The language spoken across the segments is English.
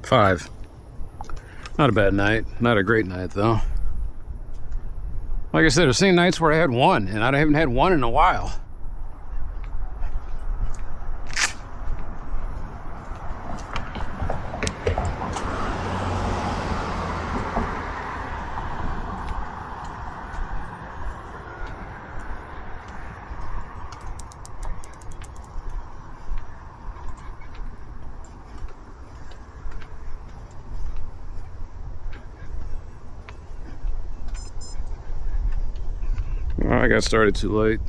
5. Not a bad night. Not a great night, though. Like I said, I've seen nights where I had 1, and I haven't had 1 in a while. I got started too late.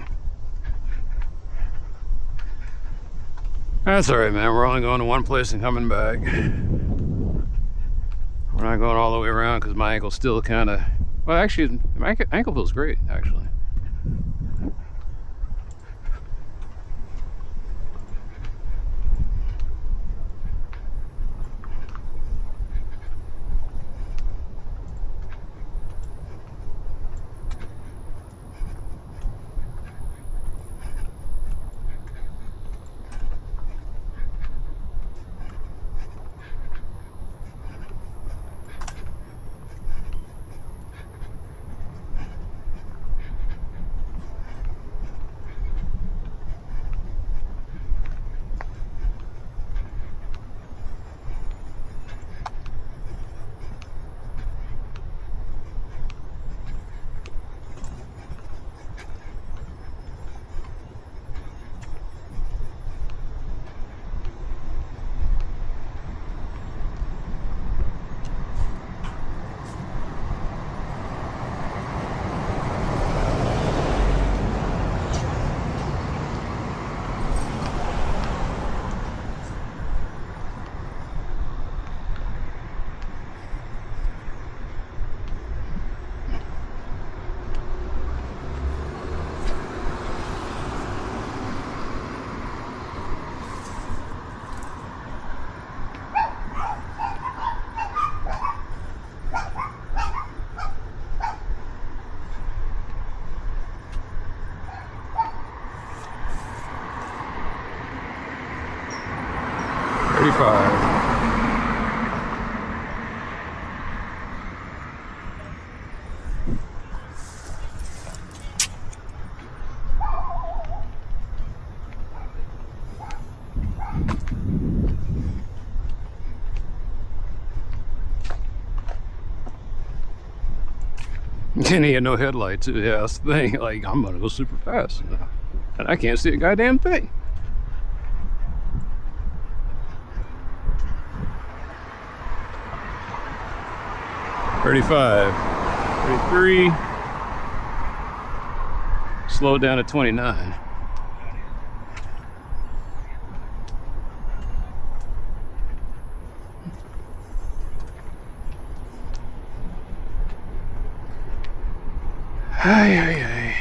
That's alright, man. We're only going to one place and coming back. We're not going all the way around because my ankle's still kind of... Well, actually, my ankle feels great, actually. And he had no headlight too. Yeah, that's the thing. Like, I'm gonna go super fast, and I can't see a goddamn thing. $35, $33. Slow down to 29. Ay, ay, ay.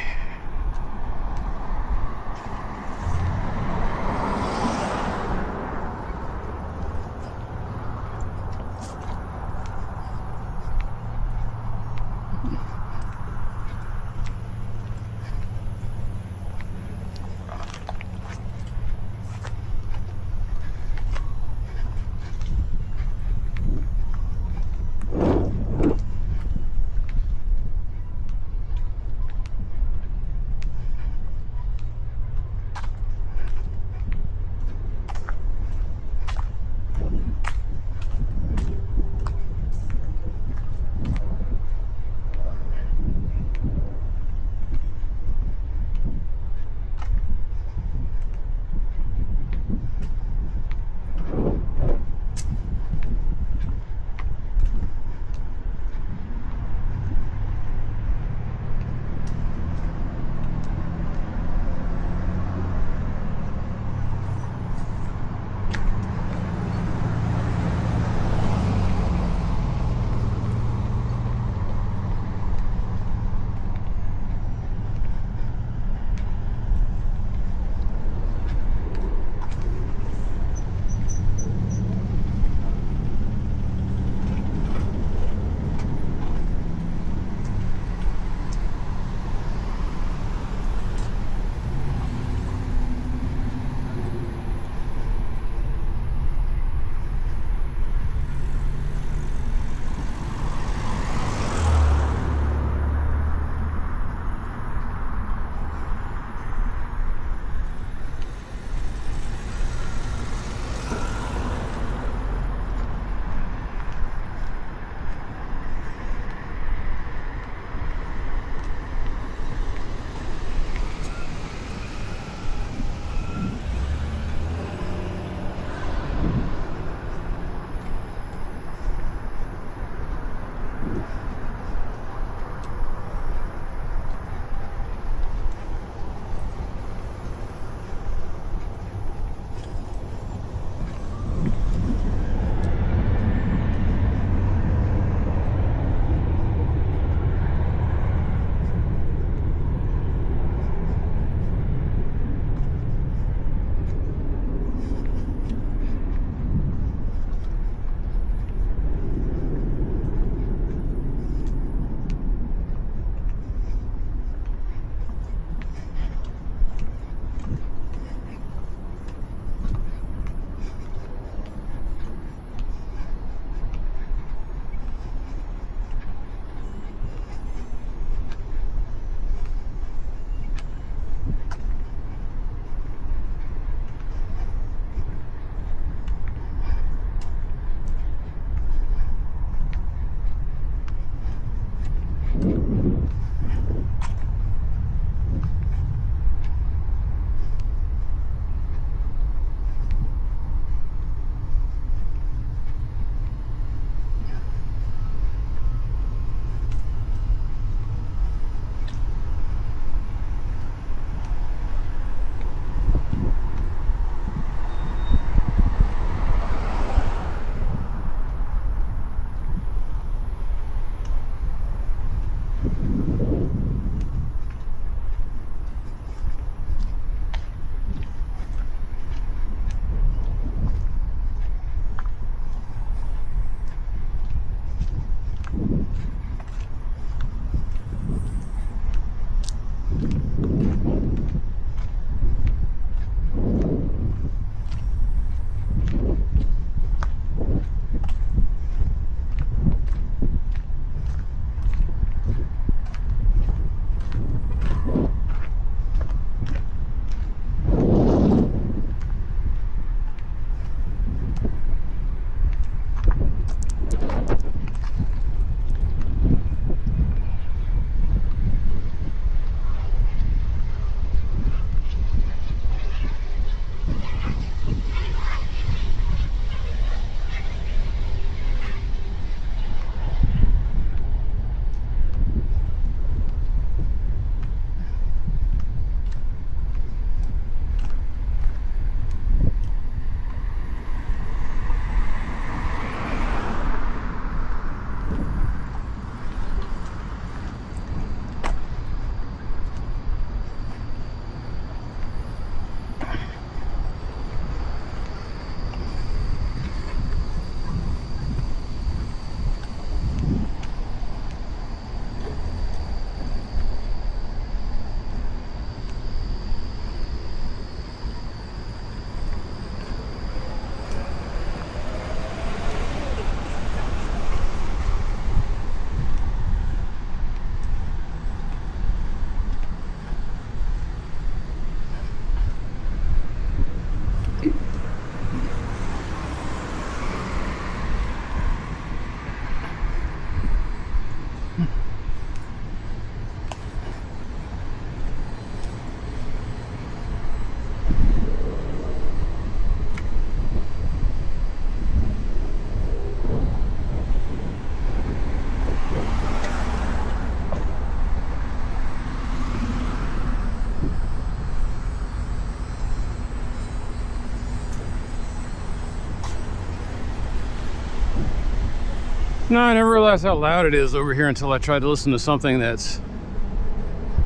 No, I never realized how loud it is over here until I tried to listen to something that's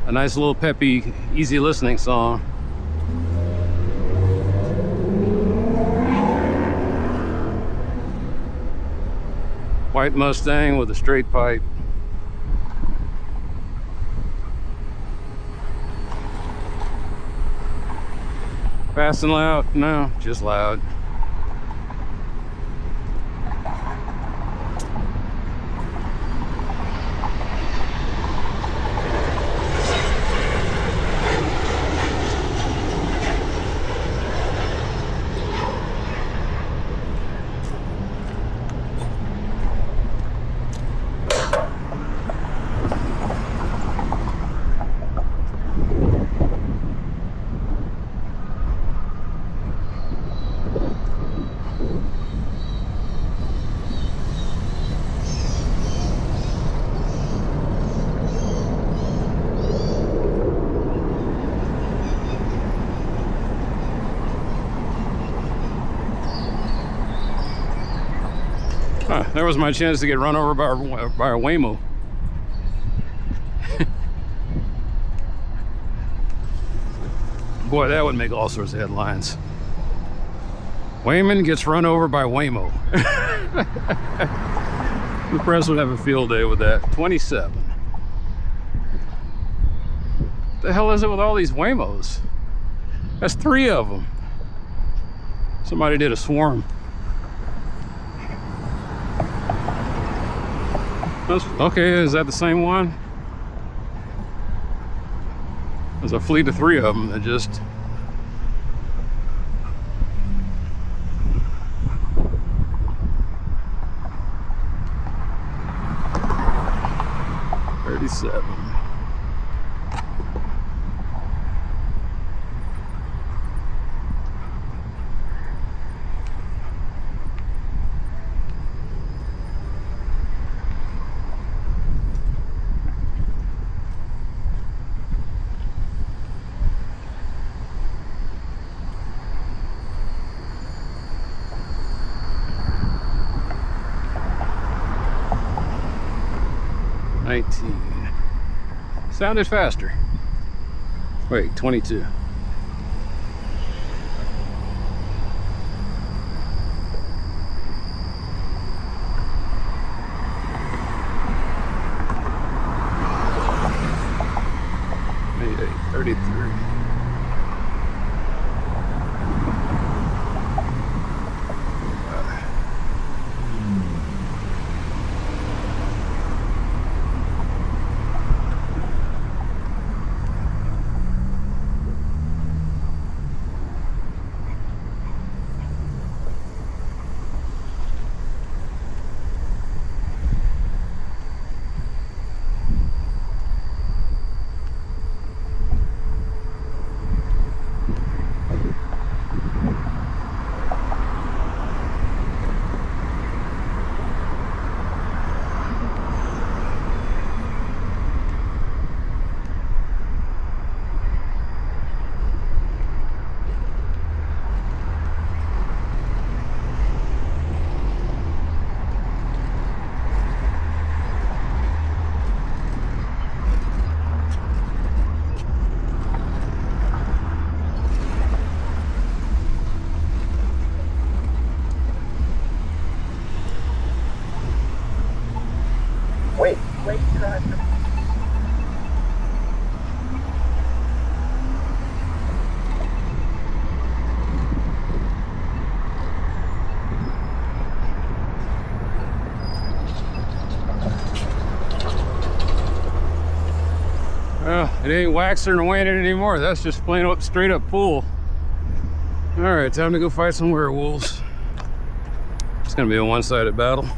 a nice little peppy, easy listening song. White Mustang with a straight pipe. Fast and loud? No, just loud. There was my chance to get run over by a Waymo. Boy, that would make all sorts of headlines. Wayman gets run over by Waymo. The press would have a field day with that. 27. What the hell is it with all these Waymos? That's 3 of them. Somebody did a swarm. Okay, is that the same one? There's a fleet of 3 of them that just... $37. Sounded faster. Wait, 22. Maybe 33. Wait, driver. Well, it ain't waxing or waning anymore. That's just plain up, straight up pool. All right, time to go fight some werewolves. It's gonna be a one-sided battle.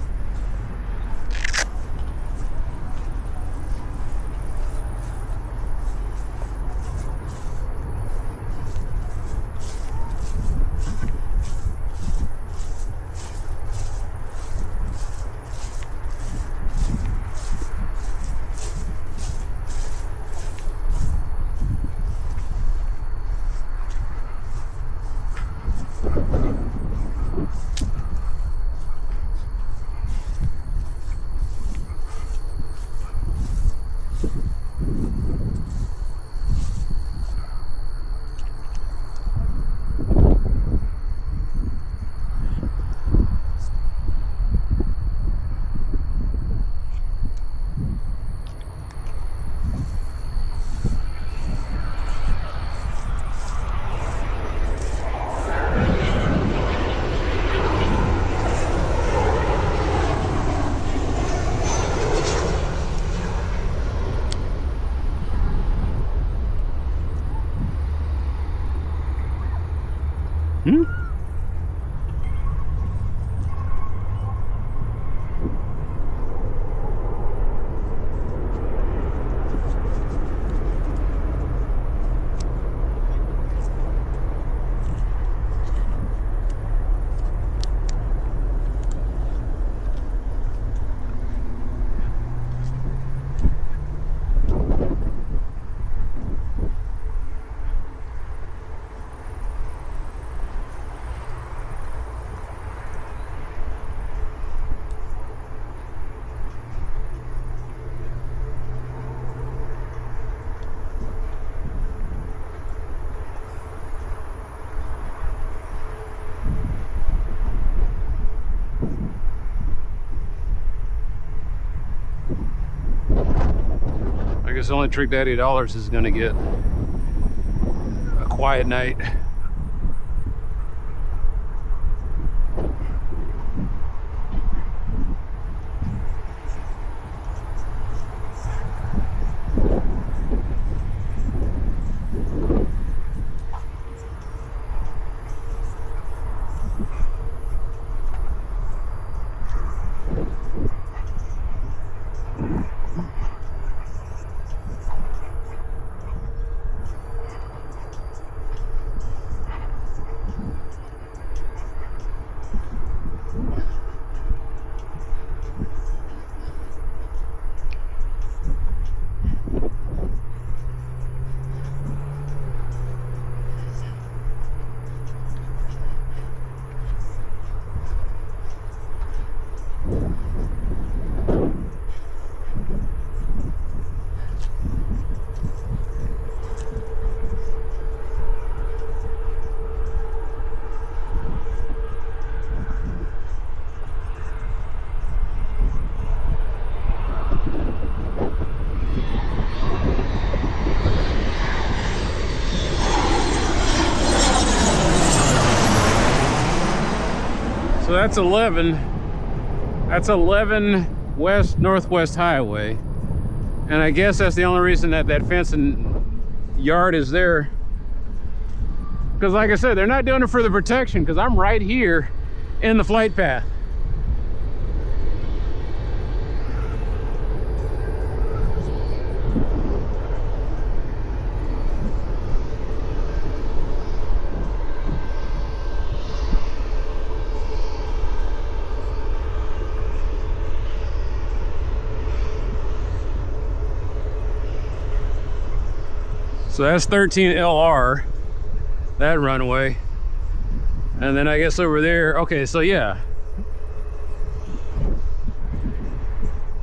guess only Trick Daddy Dollars is gonna get a quiet night. So that's 11. That's 11 West Northwest Highway. And I guess that's the only reason that that fence and yard is there. Because like I said, they're not doing it for the protection, because I'm right here in the flight path. So that's 13 LR, that runway. And then I guess over there, okay, so yeah.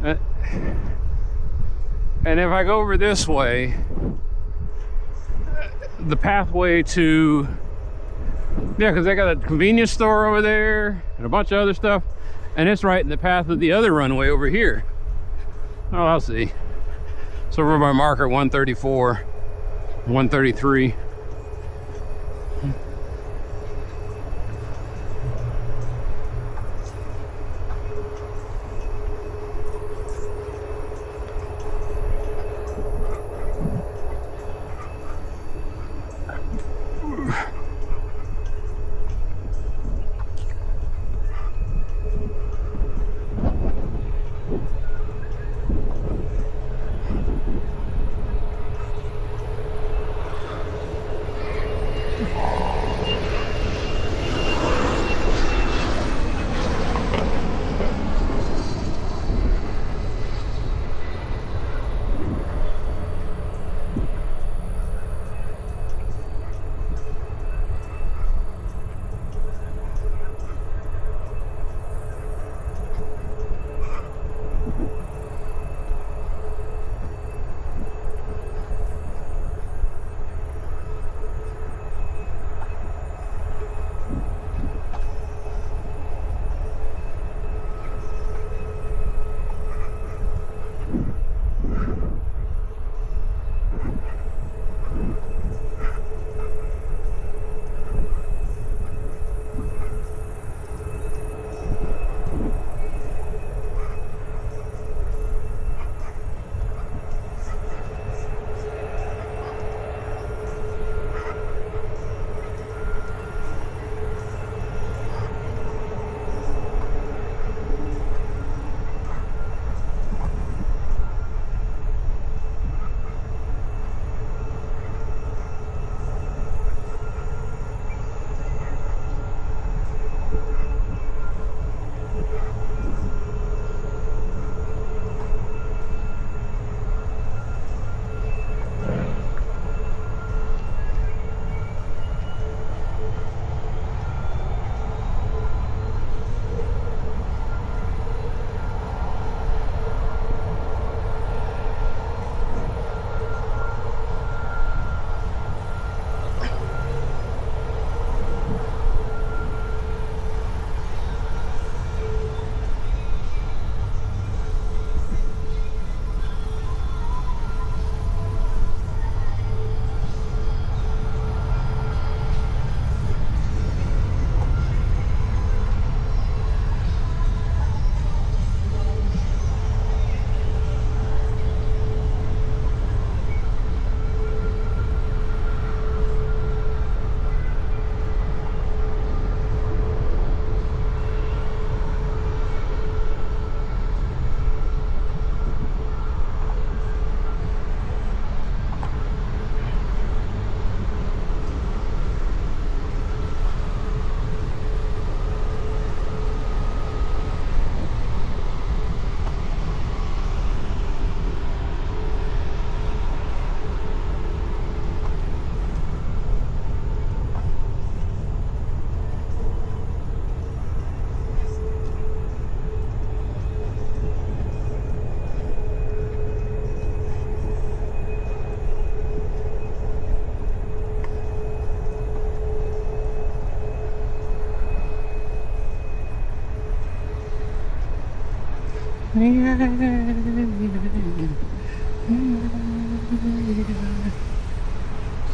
And if I go over this way, the pathway to, yeah, because they got a convenience store over there and a bunch of other stuff. And it's right in the path of the other runway over here. Oh, I'll see. So over by marker 134. 133.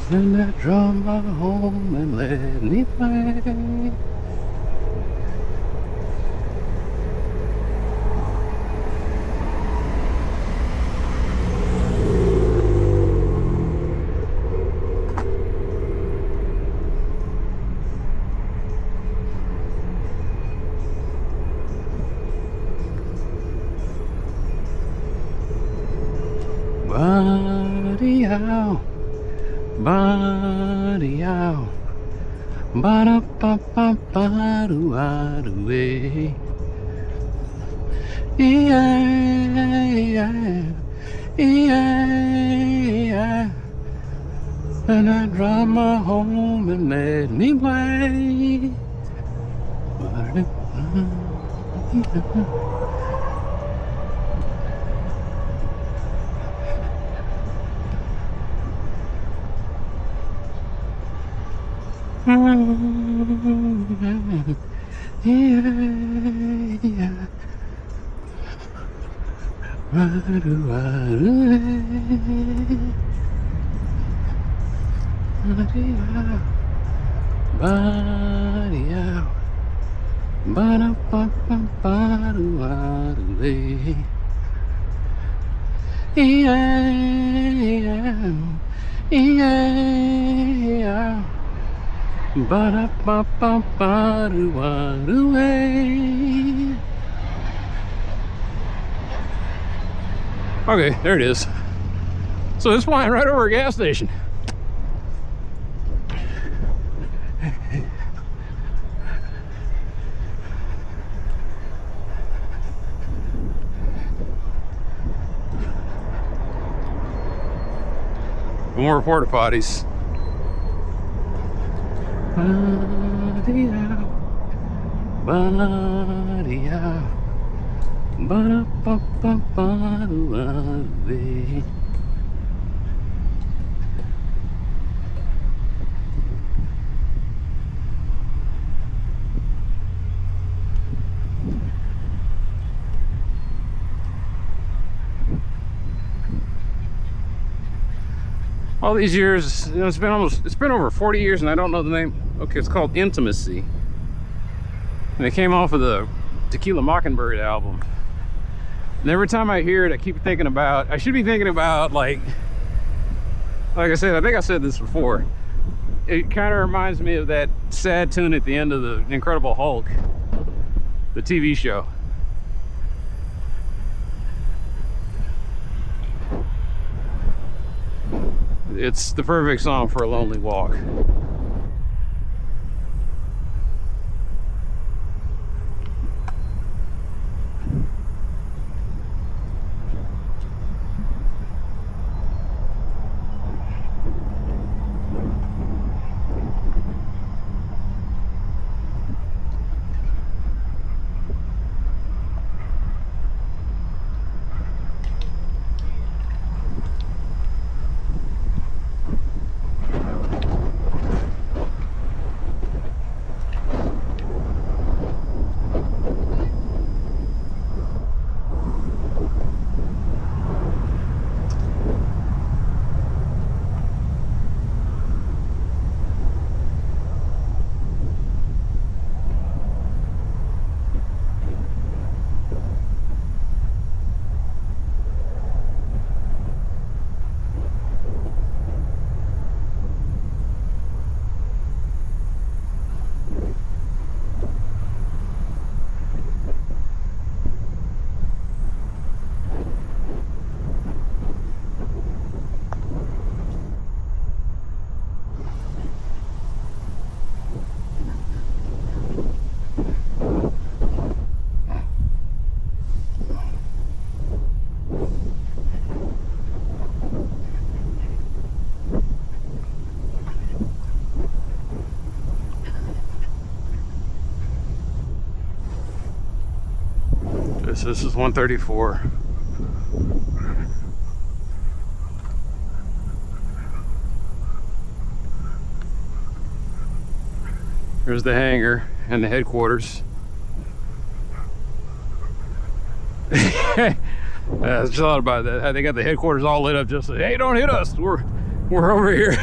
Send that drama home and let me play. Body-ow, body-ow, ba-da-ba-ba-ba-do-ah-do-eh. Yeah, yeah. And I drive my home and let me play. Yeah. Body out, ba-da-ba-ba-ba-do-ah-do-eh. Yeah. Ba-da-ba-ba-ba-do-ah-do-eh. Okay, there it is. So it's flying right over a gas station. More porta potties. Body-out, ba-da-ba-ba-ba-do-ah-do-eh. All these years, you know, it's been over 40 years and I don't know the name. Okay, it's called Intimacy. And it came off of the Tequila Mockingbird album. And every time I hear it, I keep thinking about, I should be thinking about like I said, I think I said this before. It kind of reminds me of that sad tune at the end of the Incredible Hulk, the TV show. It's the perfect song for a lonely walk. This is 134. There's the hangar and the headquarters. I just thought about that. They got the headquarters all lit up just like, hey, don't hit us. We're over here.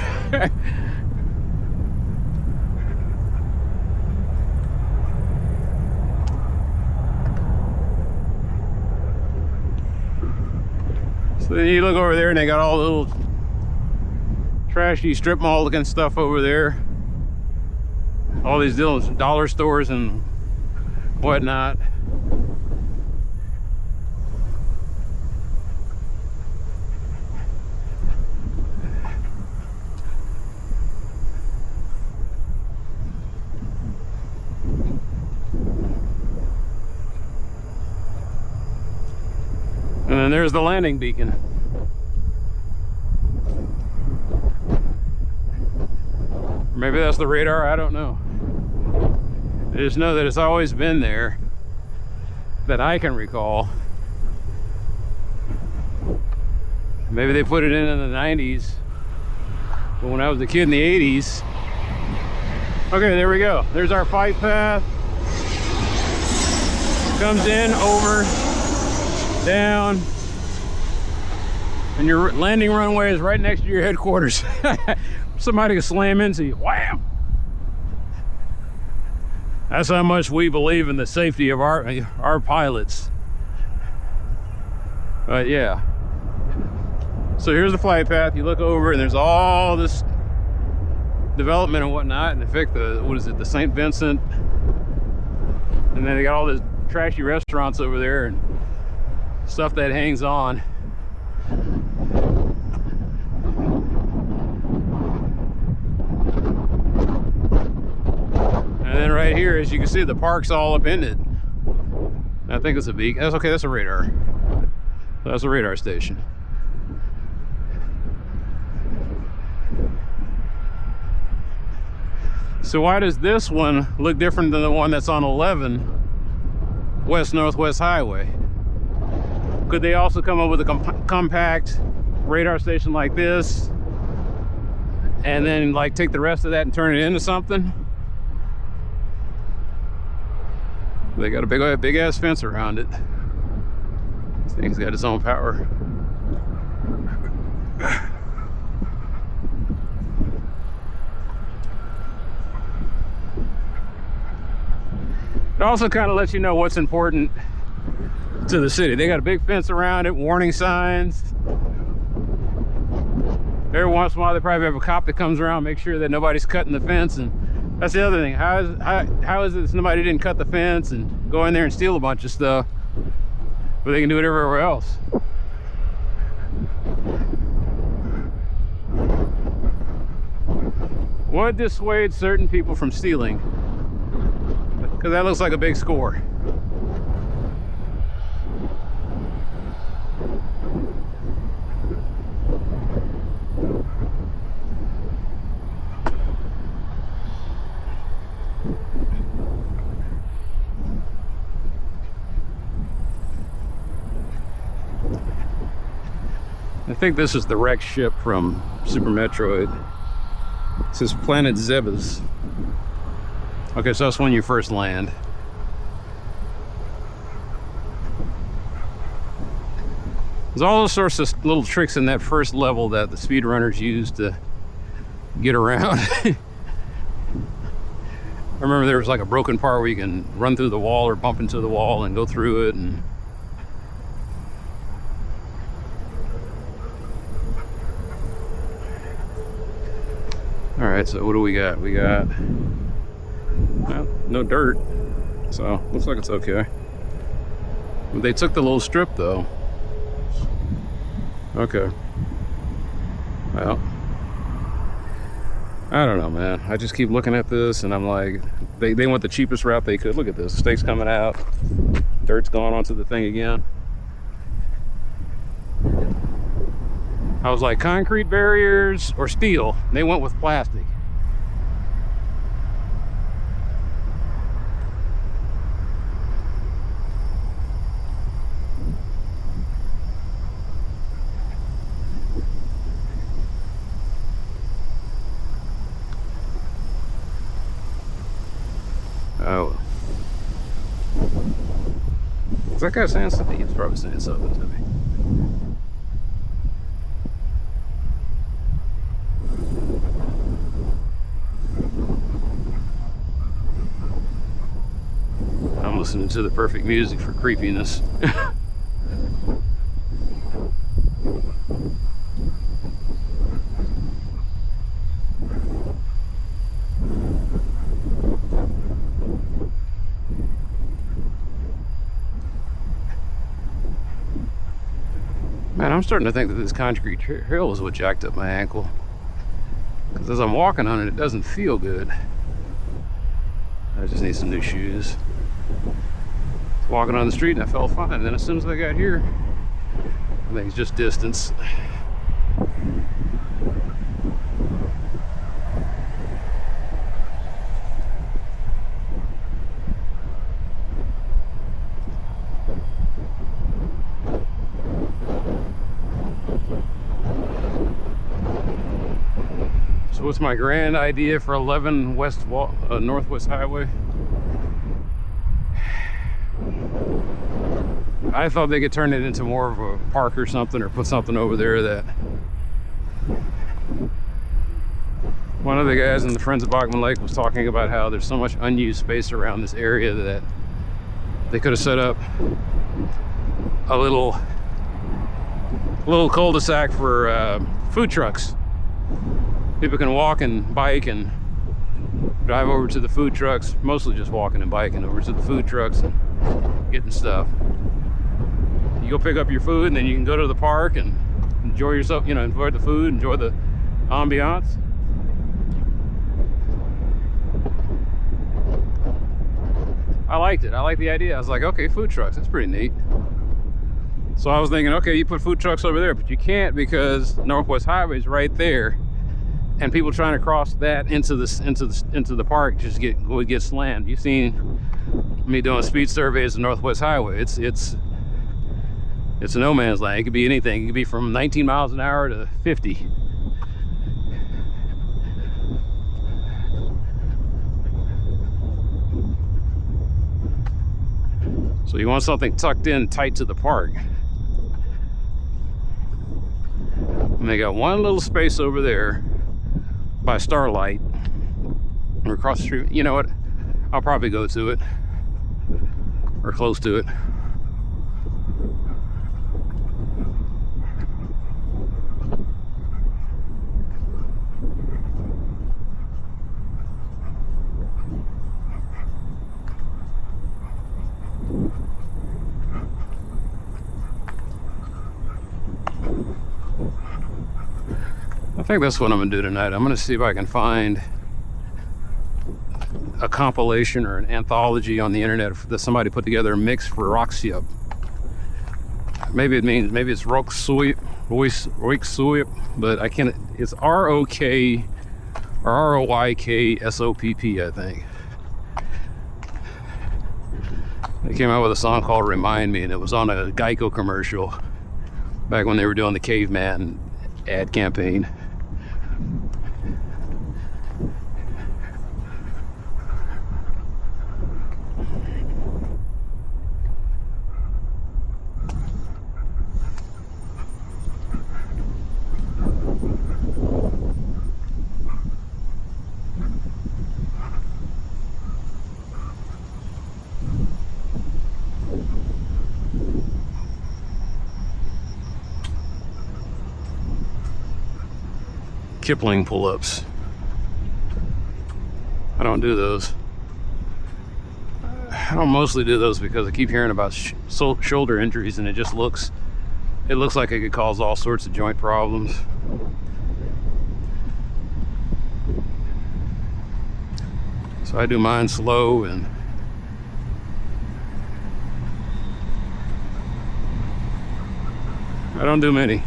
So then you look over there and they got all the little trashy strip mall looking stuff over there. All these little dollar stores and whatnot. And then there's the landing beacon. Maybe that's the radar, I don't know. I just know that it's always been there, that I can recall. Maybe they put it in the 90s, but when I was a kid in the 80s. Okay, there we go. There's our flight path. Comes in, over, down, and your landing runway is right next to your headquarters. Somebody can slam into you. Wham! That's how much we believe in the safety of our pilots. But yeah. So here's the flight path. You look over and there's all this development and whatnot. And in fact, what is it, the St. Vincent? And then they got all this trashy restaurants over there and stuff that hangs on. And then right here, as you can see, the park's all up in it. I think it's a beacon. That's okay, that's a radar. That's a radar station. So why does this one look different than the one that's on 11 West Northwest Highway? Could they also come up with a compact radar station like this and then like take the rest of that and turn it into something? They got a big ass fence around it. This thing's got its own power. It also kind of lets you know what's important to the city. They got a big fence around it, warning signs. Every once in a while they probably have a cop that comes around, make sure that nobody's cutting the fence. And that's the other thing. How is it that somebody didn't cut the fence and go in there and steal a bunch of stuff, but they can do it everywhere else? What dissuades certain people from stealing? Because that looks like a big score. I think this is the wrecked ship from Super Metroid. It says Planet Zebes. Okay, so that's when you first land. There's all those sorts of little tricks in that first level that the speedrunners use to get around. I remember there was like a broken part where you can run through the wall or bump into the wall and go through it. And all right, so what do we got? We got, well, no dirt, so looks like it's okay. But they took the little strip though. Okay. Well, I don't know, man. I just keep looking at this and I'm like, they went the cheapest route they could. Look at this, steak's coming out, dirt's going onto the thing again. I was like, concrete barriers or steel? They went with plastic. Oh. Is that guy saying something? He's probably saying something to me. I'm listening to the perfect music for creepiness. Man, I'm starting to think that this concrete trail is what jacked up my ankle. Because as I'm walking on it, it doesn't feel good. I just need some new shoes. Walking on the street and I felt fine. And then as soon as I got here, I think it's just distance. So what's my grand idea for 11 Northwest Highway? I thought they could turn it into more of a park or something, or put something over there that one of the guys in the Friends of Bachman Lake was talking about how there's so much unused space around this area that they could have set up a little cul-de-sac for food trucks. People can walk and bike and drive over to the food trucks, mostly just walking and biking over to the food trucks and getting stuff. You go pick up your food and then you can go to the park and enjoy yourself, you know, enjoy the food, enjoy the ambiance. I liked it. I liked the idea. I was like, okay, food trucks, that's pretty neat. So I was thinking, okay, you put food trucks over there, but you can't because Northwest Highway is right there. And people trying to cross that into the park just would get slammed. You've seen me doing speed surveys of Northwest Highway. It's a no man's land. It could be anything. It could be from 19 miles an hour to 50. So you want something tucked in tight to the park. And they got one little space over there by Starlight, or across the street. You know what? I'll probably go to it, or close to it. I think that's what I'm gonna do tonight. I'm gonna see if I can find a compilation or an anthology on the internet that somebody put together, a mix for Roxyup. Maybe it's Roxyup, but I can't. It's R-O-K or R-O-Y-K-S-O-P-P, I think. They came out with a song called Remind Me, and it was on a Geico commercial back when they were doing the caveman ad campaign. Kipling pull-ups. I don't do those. I don't mostly do those because I keep hearing about shoulder injuries, and it looks like it could cause all sorts of joint problems. So I do mine slow, and I don't do many.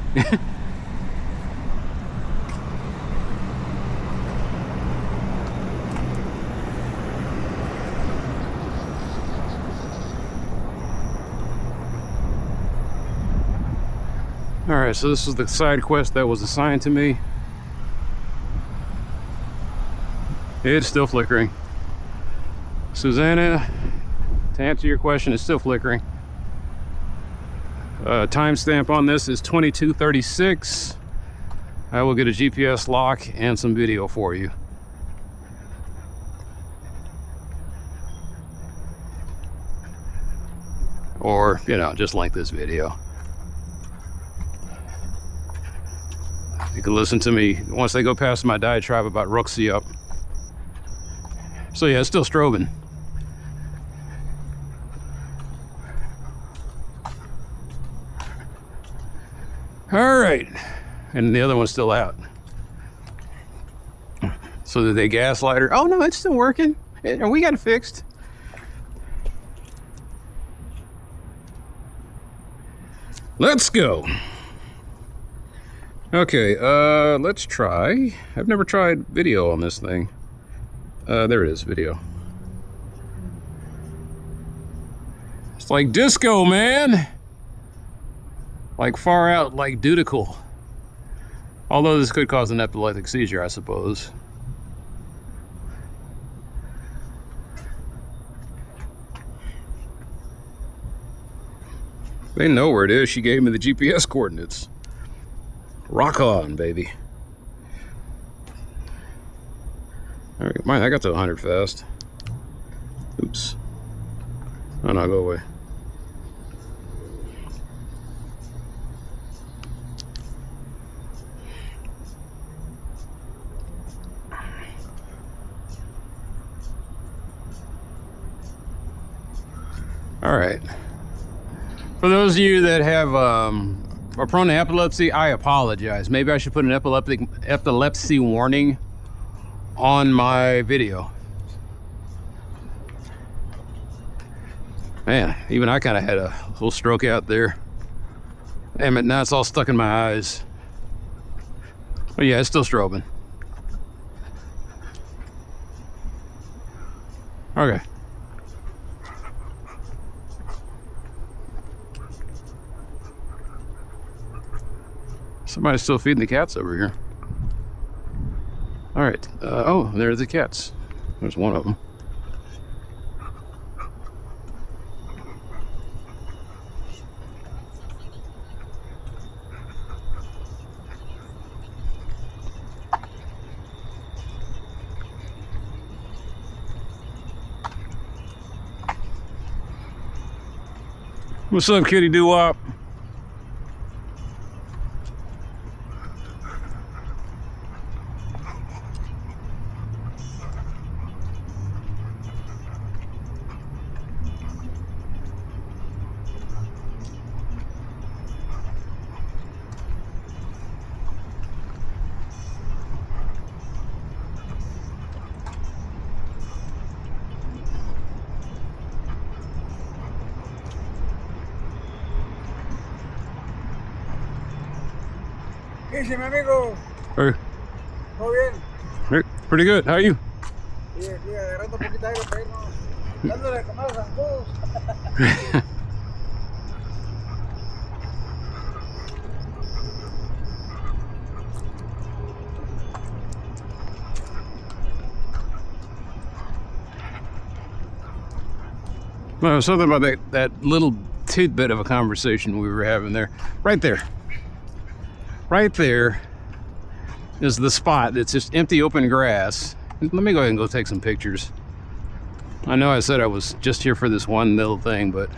Alright, so this is the side quest that was assigned to me. It's still flickering. Susanna, to answer your question, it's still flickering. Timestamp on this is 22:36. I will get a GPS lock and some video for you. Or, you know, just like this video. You can listen to me once they go past my diatribe about Rooksy up. So yeah, it's still strobing. All right, and the other one's still out. So did they gaslight her? Oh no, it's still working. We got it fixed. Let's go. Okay, let's try. I've never tried video on this thing. There it is, video. It's like disco, man. Like far out, like dudical. Although this could cause an epileptic seizure, I suppose. They know where it is. She gave me the GPS coordinates. Rock on, baby. All right, mine, I got to 100 fast. Oops. Oh no, go away. All right. For those of you that have are prone to epilepsy, I apologize. Maybe I should put an epilepsy warning on my video. Man, even I kind of had a little stroke out there. Damn it, now it's all stuck in my eyes. But yeah, it's still strobing. Okay. Somebody's still feeding the cats over here. All right. Oh, there's the cats. There's one of them. What's up, kitty doo-wop? ¿Qué dice mi amigo? Hey. ¿Todo bien? Hey, pretty good. How are you? Sí, aquí agarrando un poquito de aire para irnos, dándole de comer a los zancudos. Well, something about that little tidbit of a conversation we were having there. Right there. Right there is the spot that's just empty open grass. Let me go ahead and go take some pictures. I know I said I was just here for this one little thing, but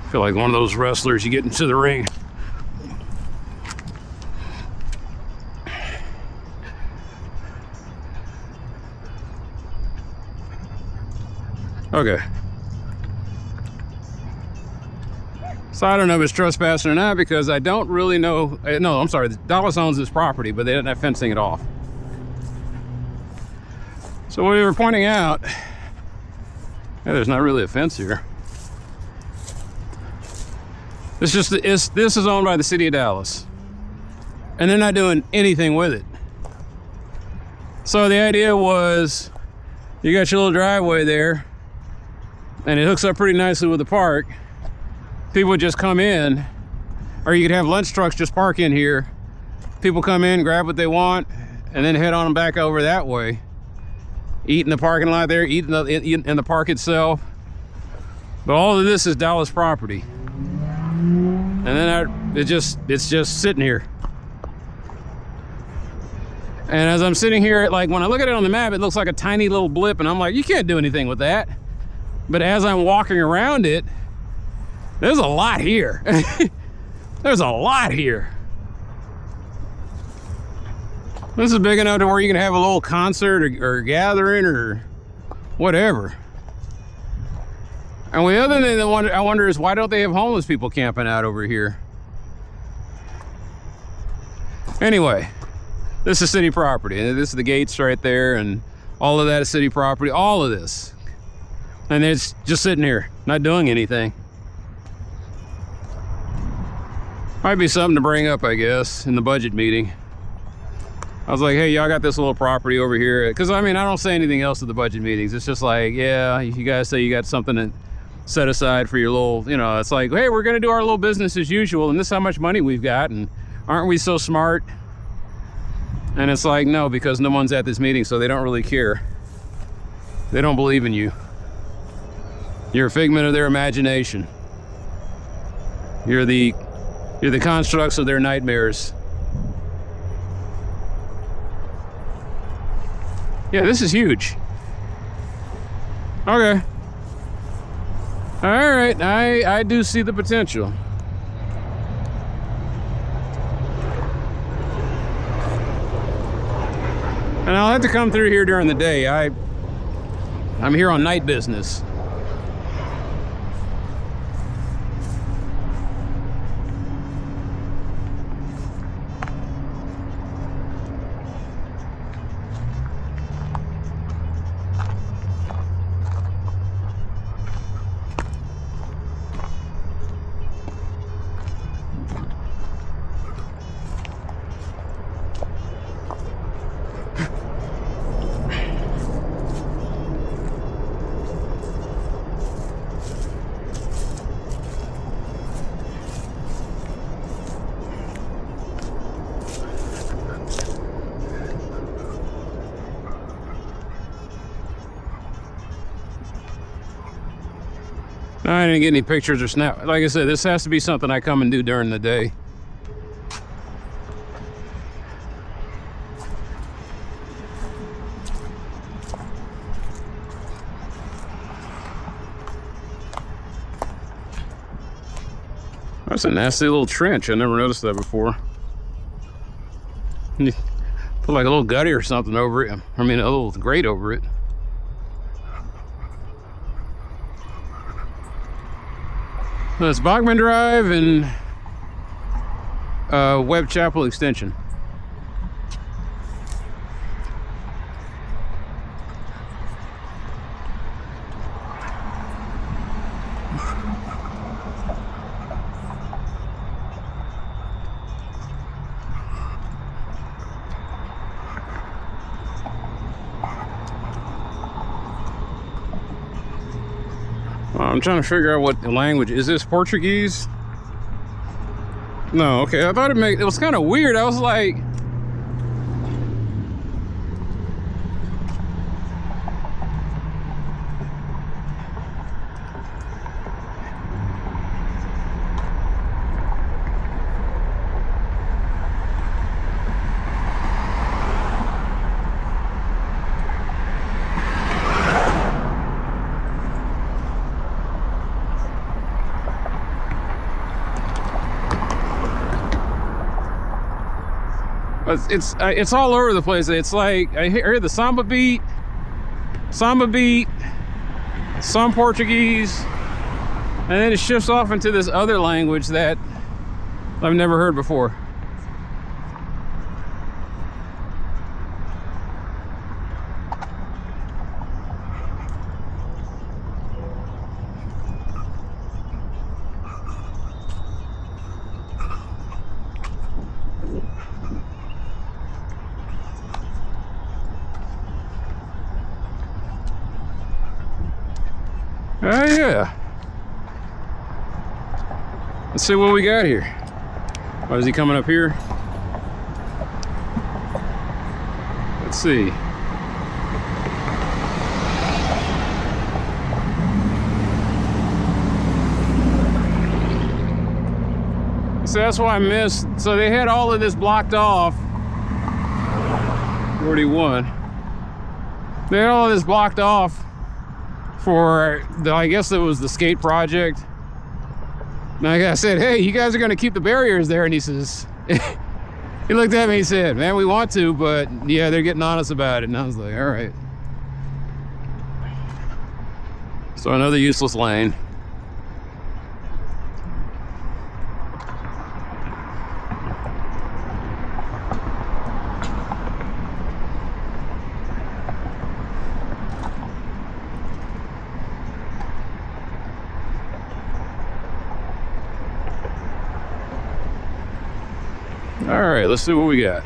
I feel like one of those wrestlers, you get into the ring. Okay. So I don't know if it's trespassing or not because I don't really know. No, I'm sorry. Dallas owns this property, but they didn't have fencing it off. So we were pointing out, there's not really a fence here. This is owned by the city of Dallas, and they're not doing anything with it. So the idea was, you got your little driveway there, and it hooks up pretty nicely with the park. People would just come in, Or you could have lunch trucks just park in here. People come in, grab what they want, and then head on back over that way. Eat in the parking lot there, eat in the park itself. But all of this is Dallas property. And then it's just sitting here. And as I'm sitting here, like when I look at it on the map, it looks like a tiny little blip, and I'm like, you can't do anything with that. But as I'm walking around it, there's a lot here. There's a lot here. This is big enough to where you can have a little concert or gathering or whatever. And the other thing that I wonder is, why don't they have homeless people camping out over here? Anyway, this is city property. And this is the gates right there, and all of that is city property. All of this. And it's just sitting here, not doing anything. Might be something to bring up, I guess, in the budget meeting. I was like, hey, y'all got this little property over here. Because, I mean, I don't say anything else at the budget meetings. It's just like, yeah, you guys say you got something to set aside for your little, you know, it's like, hey, we're going to do our little business as usual, and this is how much money we've got, and aren't we so smart? And it's like, no, because no one's at this meeting, so they don't really care. They don't believe in you. You're a figment of their imagination. You're the constructs of their nightmares. Yeah, this is huge. Okay. All right, I do see the potential. And I'll have to come through here during the day. I'm here on night business. I didn't get any pictures or snap. Like I said, this has to be something I come and do during the day. That's a nasty little trench. I never noticed that before. You put like a little gutty or something over it. I mean, a little grate over it. That's Bachman Drive and Webb Chapel Extension. I'm trying to figure out what the language is. This Portuguese? No, okay. I thought it was kind of weird. I was like, it's all over the place. It's like I hear the samba beat, some Portuguese, and then it shifts off into this other language that I've never heard before. Oh yeah. Let's see what we got here. Oh, is he coming up here? Let's see. So that's why I missed. So they had all of this blocked off. 41. They had all of this blocked off for the, I guess it was the skate project. And I said, hey, you guys are going to keep the barriers there? And he says, he looked at me, he said, man, we want to, but yeah, they're getting on us about it. And I was like, all right. So another useless lane. All right, let's see what we got.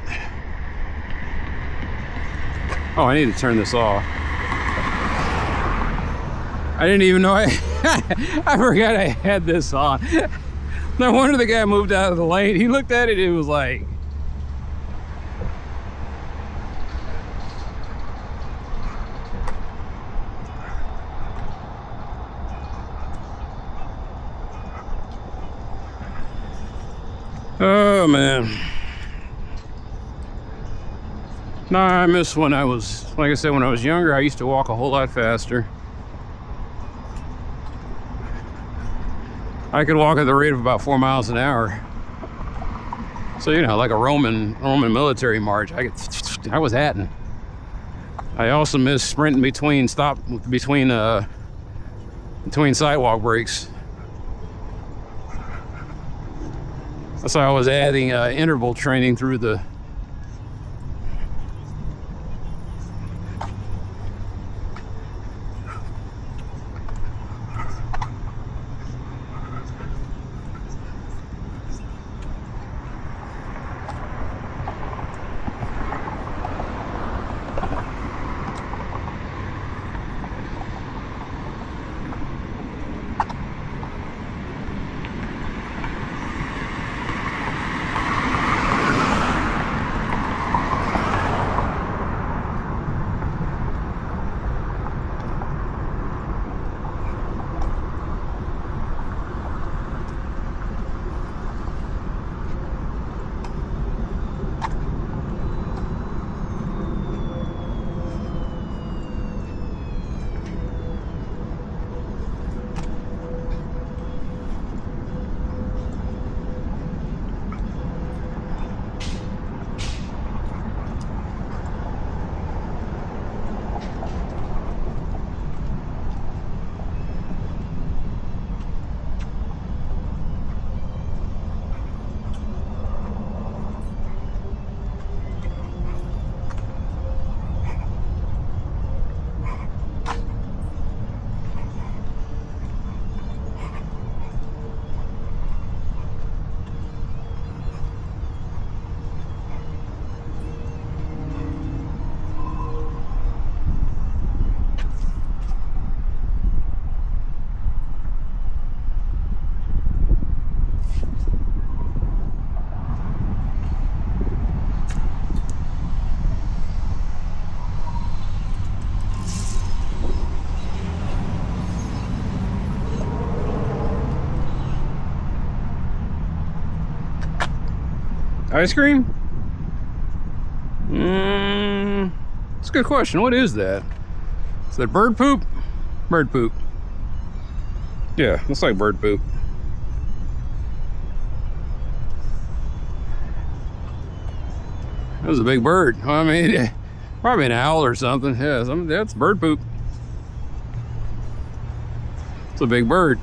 Oh, I need to turn this off. I didn't even know I forgot I had this on. No wonder the guy moved out of the lane. He looked at it, it was like, oh man. No, I miss when I was, like I said, when I was younger, I used to walk a whole lot faster. I could walk at the rate of about 4 miles an hour. So, you know, like a Roman military march. I was hatting. I also miss sprinting between sidewalk breaks. That's why I was adding interval training through the. Ice cream? That's a good question. What is that? Is that bird poop? Bird poop. Yeah, looks like bird poop. That was a big bird. I mean, probably an owl or something. Yeah, that's bird poop. It's a big bird.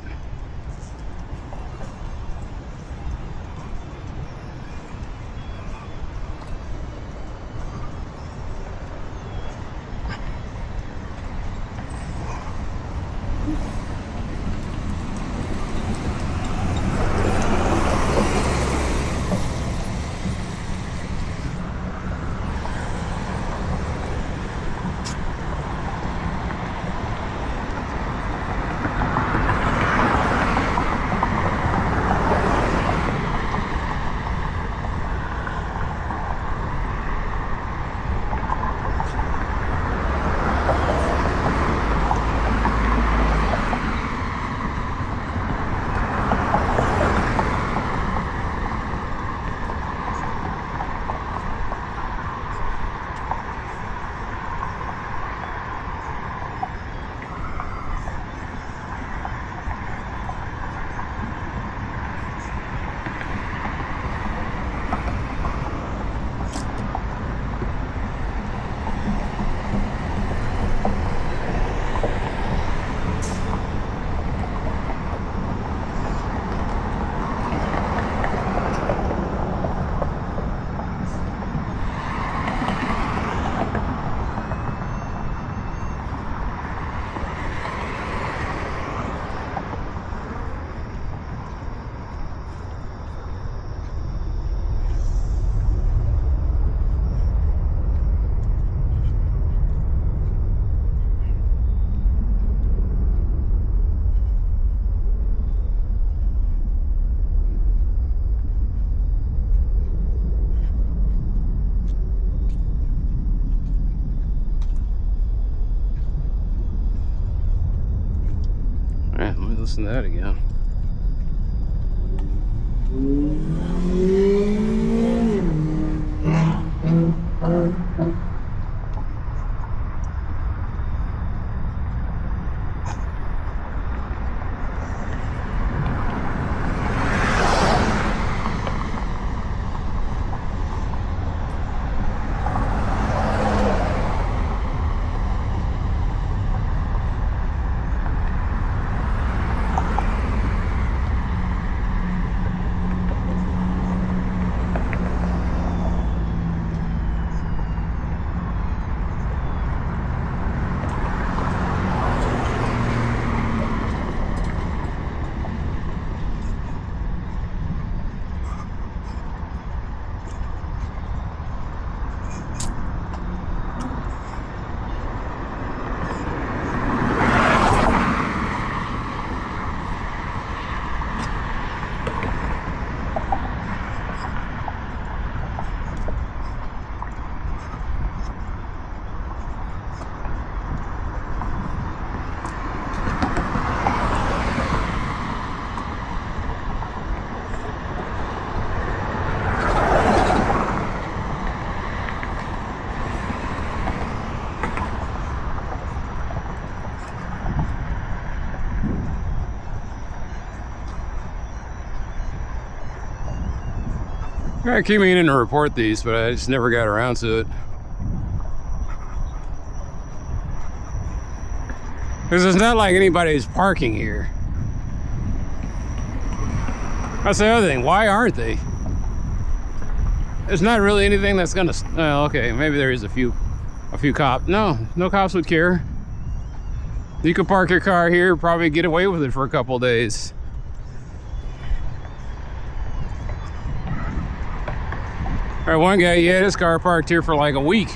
listen to that again. I keep meaning to report these, but I just never got around to it. Because it's not like anybody's parking here. That's the other thing. Why aren't they? There's not really anything that's gonna. Well, okay, maybe there is a few cops. No cops would care. You could park your car here, probably get away with it for a couple days. All right, one guy, he had his car parked here for like a week.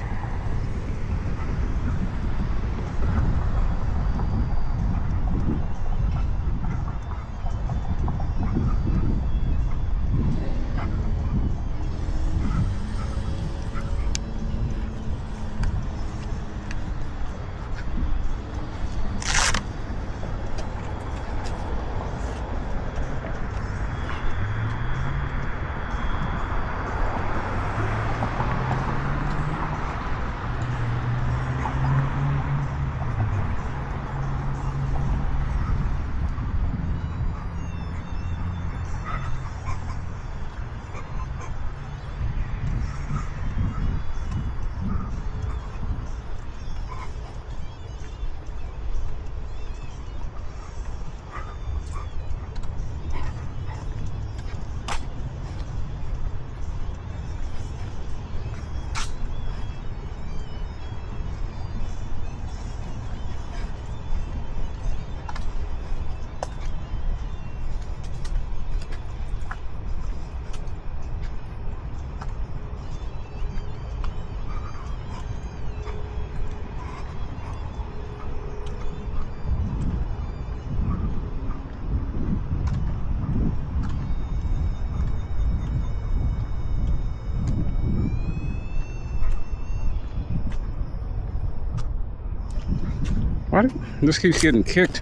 What? This keeps getting kicked.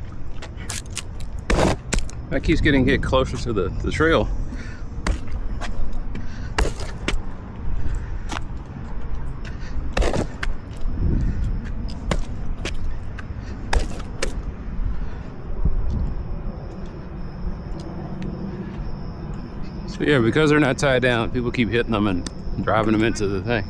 That keeps getting hit closer to the trail. So yeah, because they're not tied down, people keep hitting them and driving them into the thing.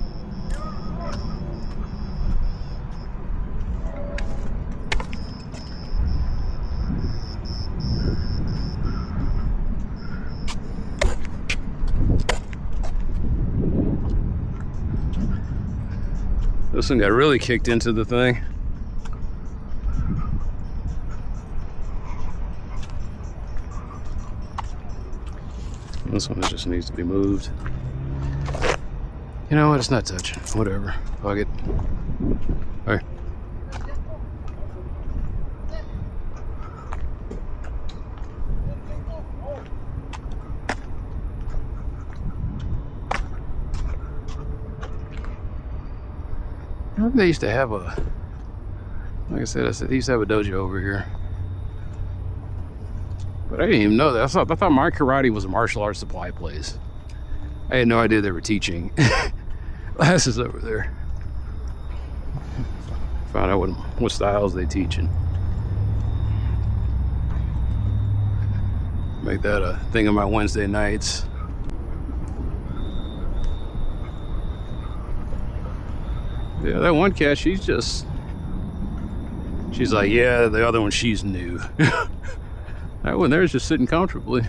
This one got really kicked into the thing. This one just needs to be moved. You know what? It's not touching. Whatever. Fuck it. All right. They used to have a, like I said, they used to have a dojo over here. But I didn't even know that. I thought my karate was a martial arts supply place. I had no idea they were teaching classes over there. Found out what styles they teaching. Make that a thing on my Wednesday nights. Yeah, that one cat, she's like, yeah, the other one, she's new. That one there's just sitting comfortably.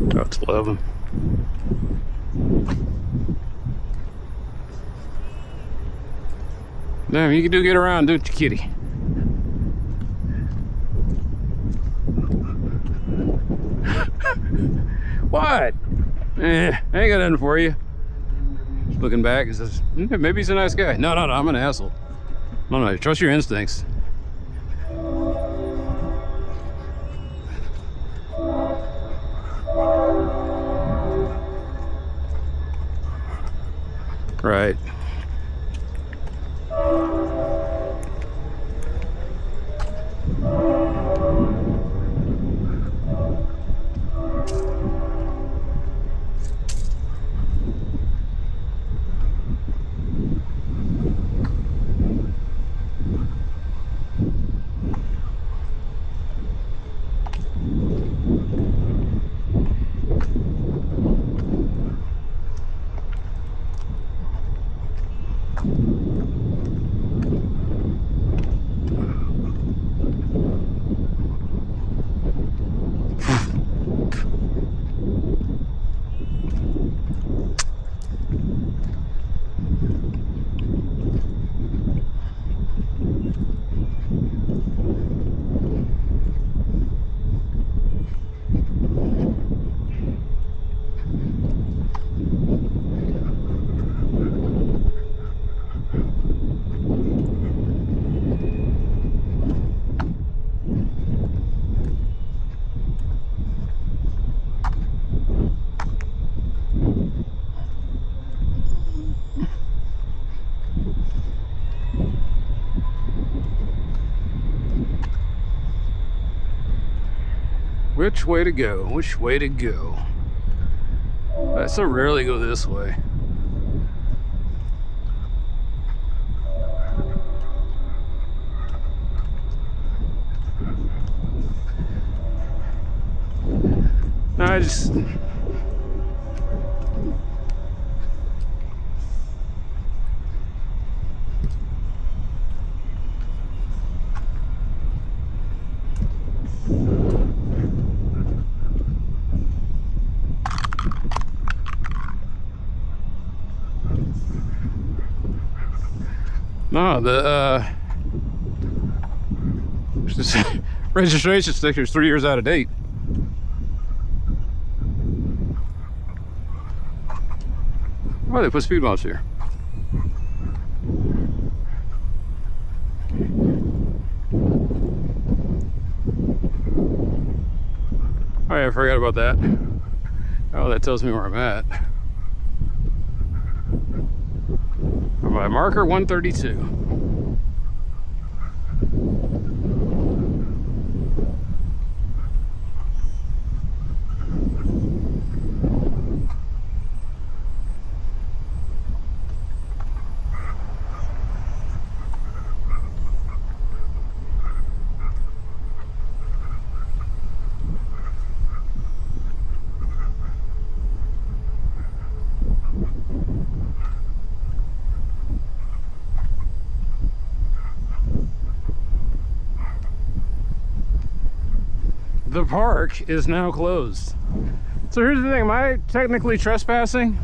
That's 11. Damn, you can do get around, don't you, kitty? What? I ain't got nothing for you. Looking back, he says, maybe he's a nice guy. No, I'm an asshole. No, trust your instincts. Right. Which way to go? Which way to go? I so rarely go this way. No, I just... No, the registration sticker is 3 years out of date. Why they put speed bumps here? Oh yeah, I forgot about that. Oh, that tells me where I'm at. I'm by marker 132. The park is now closed. So here's the thing, am I technically trespassing?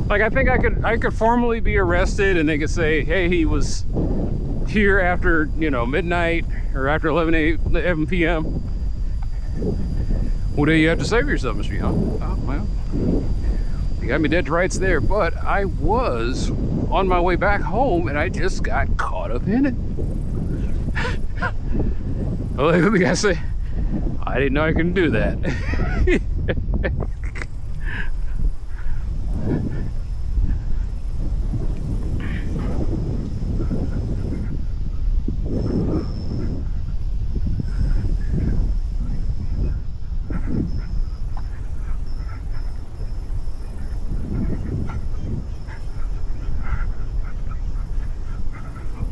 Like, I think I could formally be arrested and they could say, hey, he was here after, you know, midnight or after 11 p.m. What do you have to say for yourself, Mr. Young? Oh, well, you got me dead to rights there, but I was on my way back home and I just got caught up in it. Well, like the guy say, I didn't know I couldn't do that.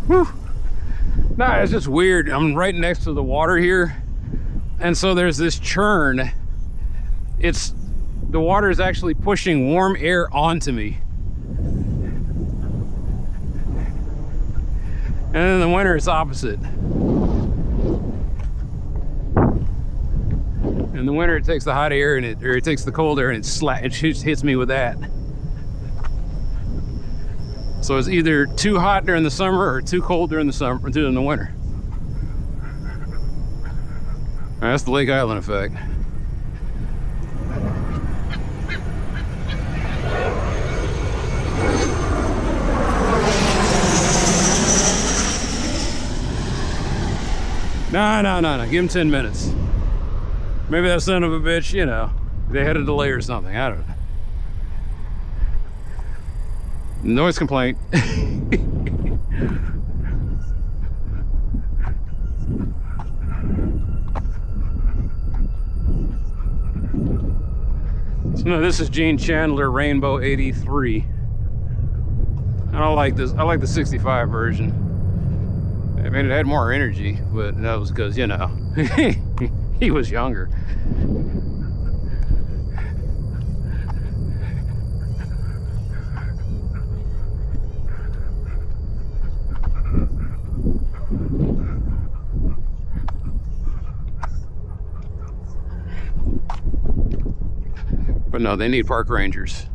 Whew. No, it's just weird. I'm right next to the water here, and so there's this churn. The water is actually pushing warm air onto me. And in the winter, it's opposite. In the winter, it takes the hot air and it takes the cold air and it hits me with that. So it's either too hot during the summer or too cold during the winter. That's the Lake Island effect. No. Give him 10 minutes. Maybe that son of a bitch, you know, they had a delay or something. I don't know. Noise complaint. So no, this is Gene Chandler Rainbow 83. I don't like this. I like the 65 version. I mean, it had more energy, but that was because, you know, he was younger. But no, they need park rangers.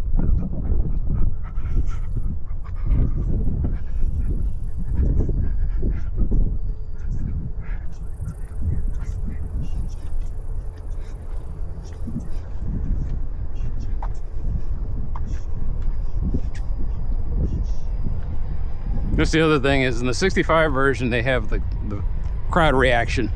Just the other thing is, in the 65 version, they have the crowd reaction.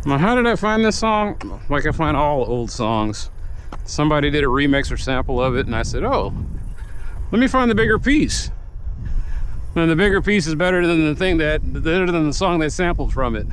Now, how did I find this song? Like I find all old songs. Somebody did a remix or sample of it, and I said, oh, let me find the bigger piece. And the bigger piece is better than the song they sampled from it.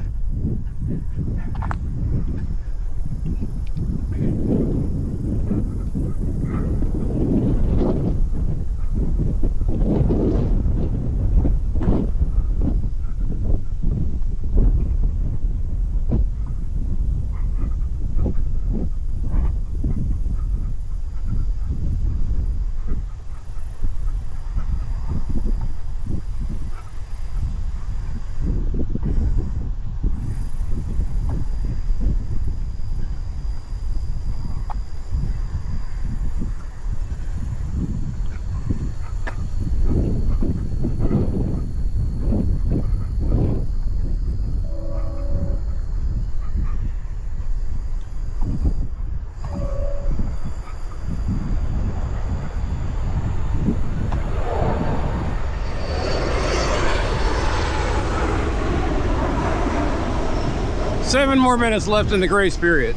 7 more minutes left in the grace period.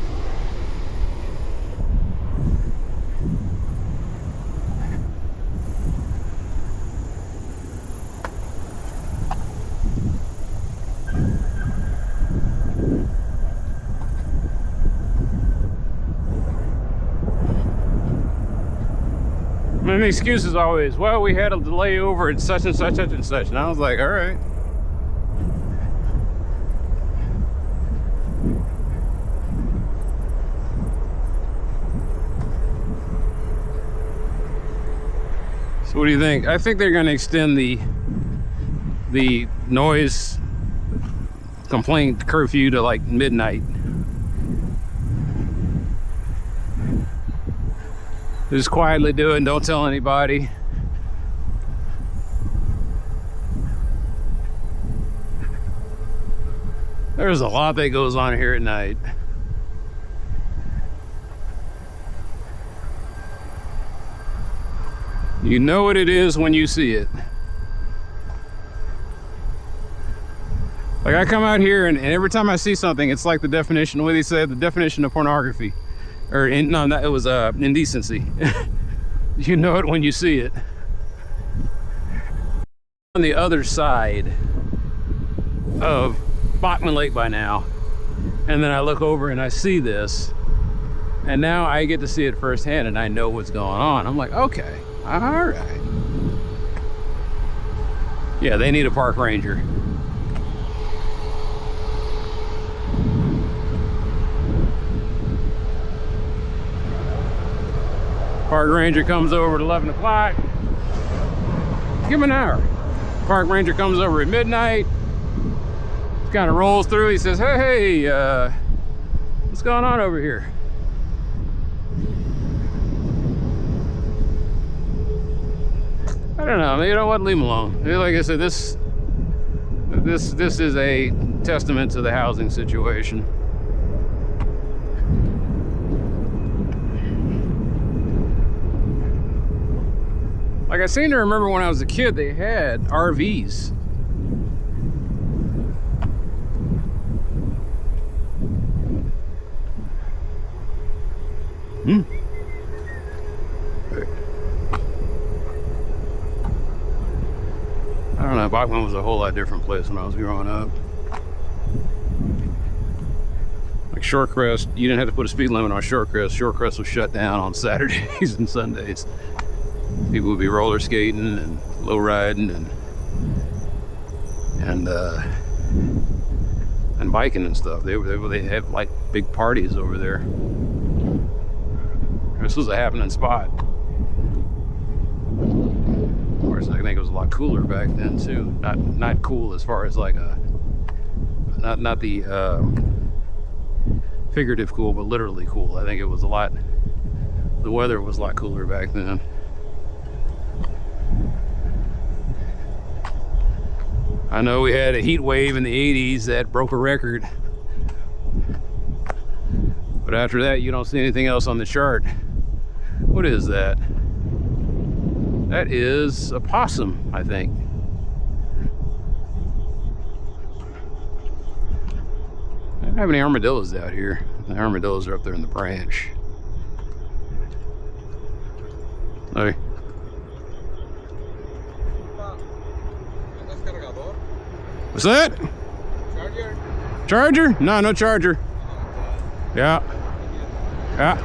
And the excuse is always, well, we had a delay over at such and such, such and such. And I was like, all right. So what do you think? I think they're going to extend the noise complaint curfew to like midnight. Just quietly do it and don't tell anybody. There's a lot that goes on here at night. You know what it is when you see it. Like I come out here and every time I see something, it's like the definition, what they said, the definition of pornography. Or it was indecency. You know it when you see it. On the other side of Bachman Lake by now, and then I look over and I see this, and now I get to see it firsthand and I know what's going on. I'm like, okay, all right. Yeah, they need a park ranger. Park ranger comes over at 11 o'clock. Give him an hour. Park ranger comes over at midnight. Kind of rolls through. He says, hey, what's going on over here? I don't know. You know what? Leave him alone. Like I said, this is a testament to the housing situation. Like I seem to remember when I was a kid, they had RVs. I don't know, Bachman was a whole lot different place when I was growing up. Like Shorecrest, you didn't have to put a speed limit on Shorecrest. Shorecrest was shut down on Saturdays and Sundays. People would be roller skating and low riding and biking and stuff. They had like big parties over there. This was a happening spot. Of course, I think it was a lot cooler back then too. Not cool as far as like not the figurative cool, but literally cool. I think it was a lot. The weather was a lot cooler back then. I know we had a heat wave in the 80s that broke a record. But after that, you don't see anything else on the chart. What is that? That is a possum, I think. I don't have any armadillos out here. The armadillos are up there in the branch. Hey. What's that? Charger? Charger? No, no charger. Yeah. Yeah.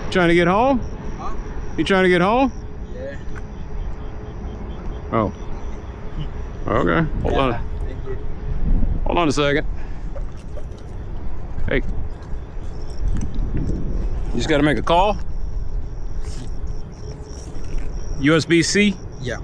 Trying to get home? Huh? You trying to get home? Yeah. Oh. Okay. Hold on. Thank you. Hold on a second. Hey. You just got to make a call? USB-C? Yeah.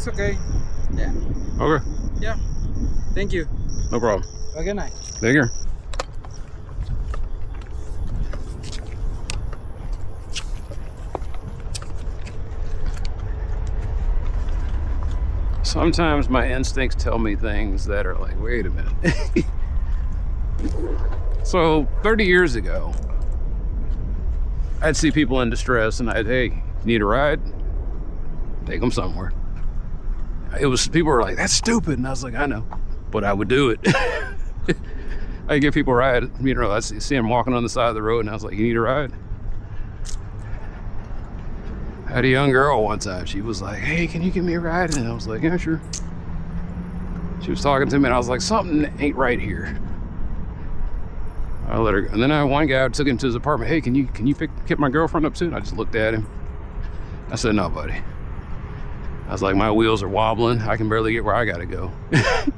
it's okay. Yeah. Okay. Yeah. Thank you. No problem. Have a good night. Take care. Sometimes my instincts tell me things that are like, wait a minute. So 30 years ago, I'd see people in distress and I'd, hey, you need a ride? Take them somewhere. People were like, that's stupid. And I was like, I know, but I would do it. I give people a ride. You know, I see them walking on the side of the road and I was like, you need a ride? I had a young girl one time. She was like, hey, can you give me a ride? And I was like, yeah, sure. She was talking to me and I was like, something ain't right here. I let her go. And then I had one guy, I took him to his apartment. Hey, can you pick my girlfriend up too? And I just looked at him. I said, no, buddy. I was like, my wheels are wobbling. I can barely get where I gotta go. That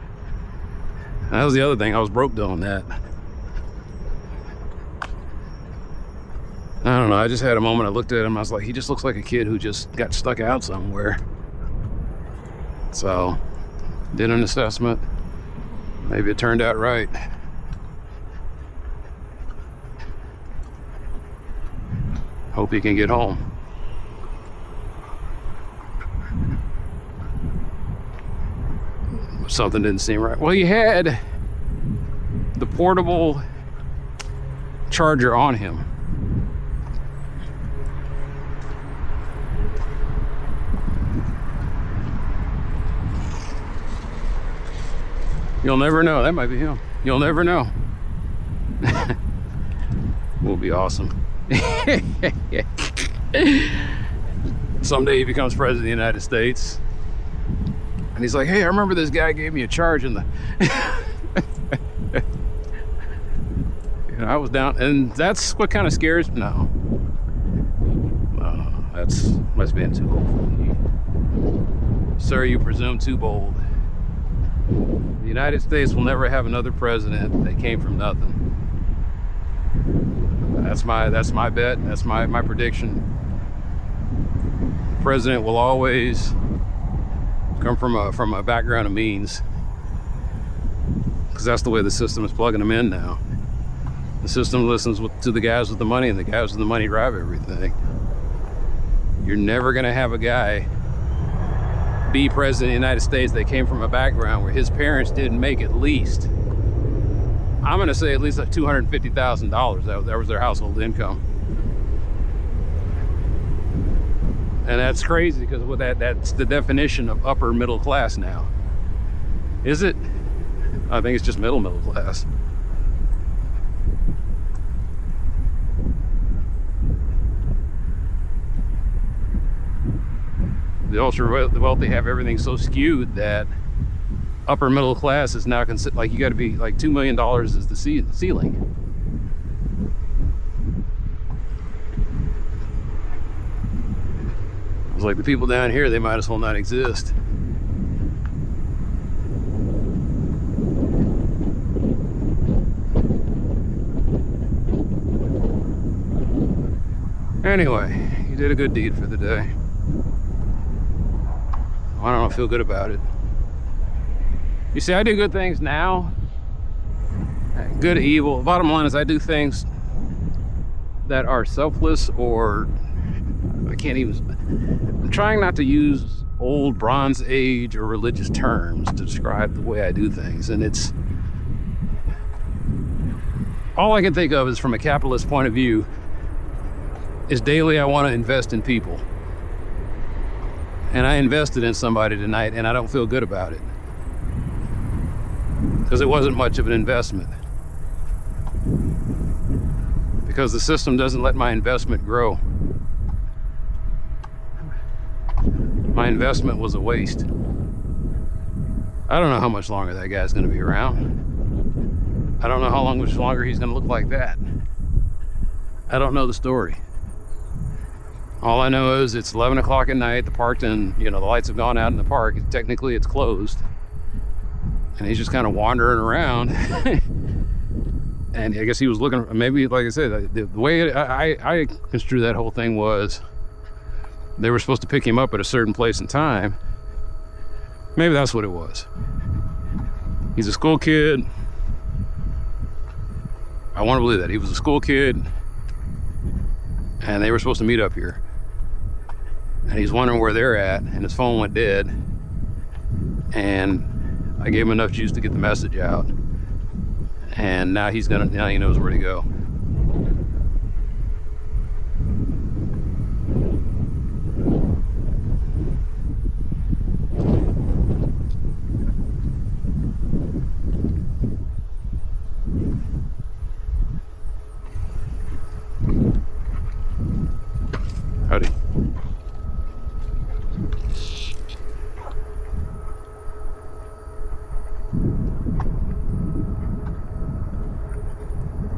was the other thing. I was broke doing that. I don't know. I just had a moment. I looked at him. I was like, he just looks like a kid who just got stuck out somewhere. So, did an assessment. Maybe it turned out right. Hope he can get home. Something didn't seem right. Well, he had the portable charger on him. You'll never know. That might be him. You'll never know. Will be awesome. Someday he becomes president of the United States. And he's like, hey, I remember this guy gave me a charge in the... I was down, and that's what kind of scares me. No, that's being too bold. Sir, you presume too bold. The United States will never have another president that came from nothing. That's my bet. That's my prediction. The president will always come from a background of means, because that's the way the system is plugging them in now. The system listens to the guys with the money, and the guys with the money drive everything. You're never gonna have a guy be president of the United States that came from a background where his parents didn't make at least, I'm gonna say at least like $250,000. That was their household income. And that's crazy, because with that's the definition of upper middle class now. Is it? I think it's just middle class. The ultra wealthy have everything so skewed that upper middle class is now considered, like, you got to be like $2 million is the ceiling. It's like the people down here, they might as well not exist. Anyway, you did a good deed for the day. I don't know, feel good about it. You see, I do good things now. Good or evil. Bottom line is I do things that are selfless, or I can't even, I'm trying not to use old Bronze Age or religious terms to describe the way I do things. And it's, all I can think of is, from a capitalist point of view, is daily I want to invest in people. And I invested in somebody tonight, and I don't feel good about it, because it wasn't much of an investment. Because the system doesn't let my investment grow. My investment was a waste. I don't know how much longer that guy's going to be around. I don't know how much longer he's going to look like that. I don't know the story. All I know is it's 11 o'clock at night, the park, and the lights have gone out in the park. Technically it's closed. And he's just kind of wandering around. And I guess he was looking, maybe, like I said, the way I construed that whole thing was, they were supposed to pick him up at a certain place and time. Maybe that's what it was. He's a school kid. I want to believe that. He was a school kid, and they were supposed to meet up here. And he's wondering where they're at, and his phone went dead. And I gave him enough juice to get the message out. And now he knows where to go. Howdy.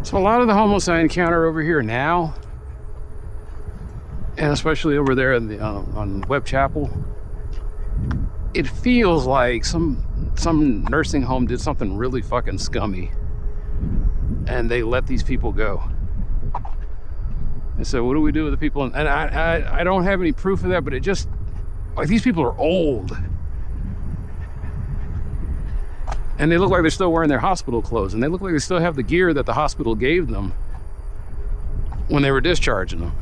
So a lot of the homeless I encounter over here now, and especially over there in the, on Webb Chapel, it feels like some nursing home did something really fucking scummy, and they let these people go. And so what do we do with the people? And I don't have any proof of that, but it just, like, these people are old. And they look like they're still wearing their hospital clothes, and they look like they still have the gear that the hospital gave them when they were discharging them.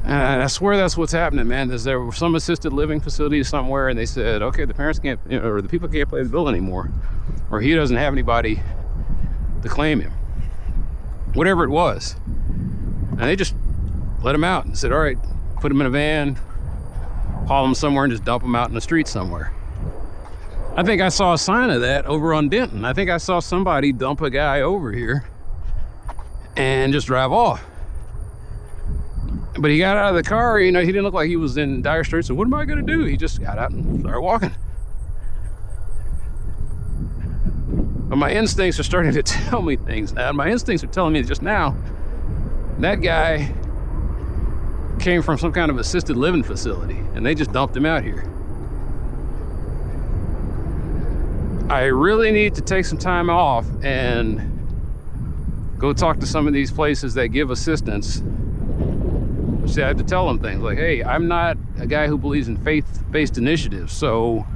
And I swear that's what's happening, man. There were some assisted living facility somewhere, and they said, okay, the parents can't, or the people can't pay the bill anymore, or he doesn't have anybody to claim him. Whatever it was. And they just let him out and said, all right, put him in a van, haul him somewhere, and just dump him out in the street somewhere. I think I saw a sign of that over on Denton. I think I saw somebody dump a guy over here and just drive off. But he got out of the car, he didn't look like he was in dire straits. So what am I gonna do? He just got out and started walking. But my instincts are starting to tell me things now. My instincts are telling me just now, that guy came from some kind of assisted living facility, and they just dumped him out here. I really need to take some time off and go talk to some of these places that give assistance. See, I have to tell them things like, hey, I'm not a guy who believes in faith-based initiatives, so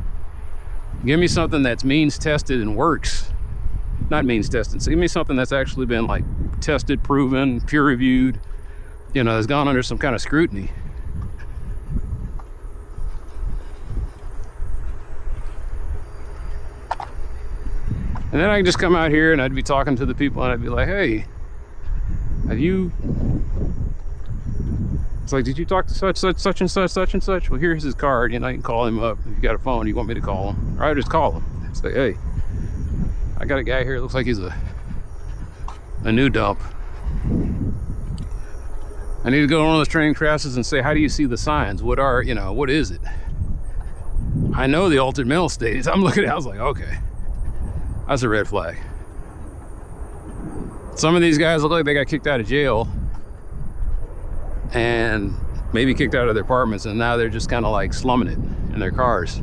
give me something that's means tested and works. Not means tested, so give me something that's actually been like tested, proven, peer reviewed, has gone under some kind of scrutiny. And then I can just come out here and I'd be talking to the people and I'd be like, hey, it's like, did you talk to such and such? Well, here's his card, I can call him up. If you got a phone, you want me to call him? Or I just call him. It's like, hey, I got a guy here, looks like he's a new dump. I need to go to one of those training classes and say, how do you see the signs? What is it? I know the altered mental state. I'm looking at it, I was like, okay. That's a red flag. Some of these guys look like they got kicked out of jail and maybe kicked out of their apartments, and now they're just kind of like slumming it in their cars.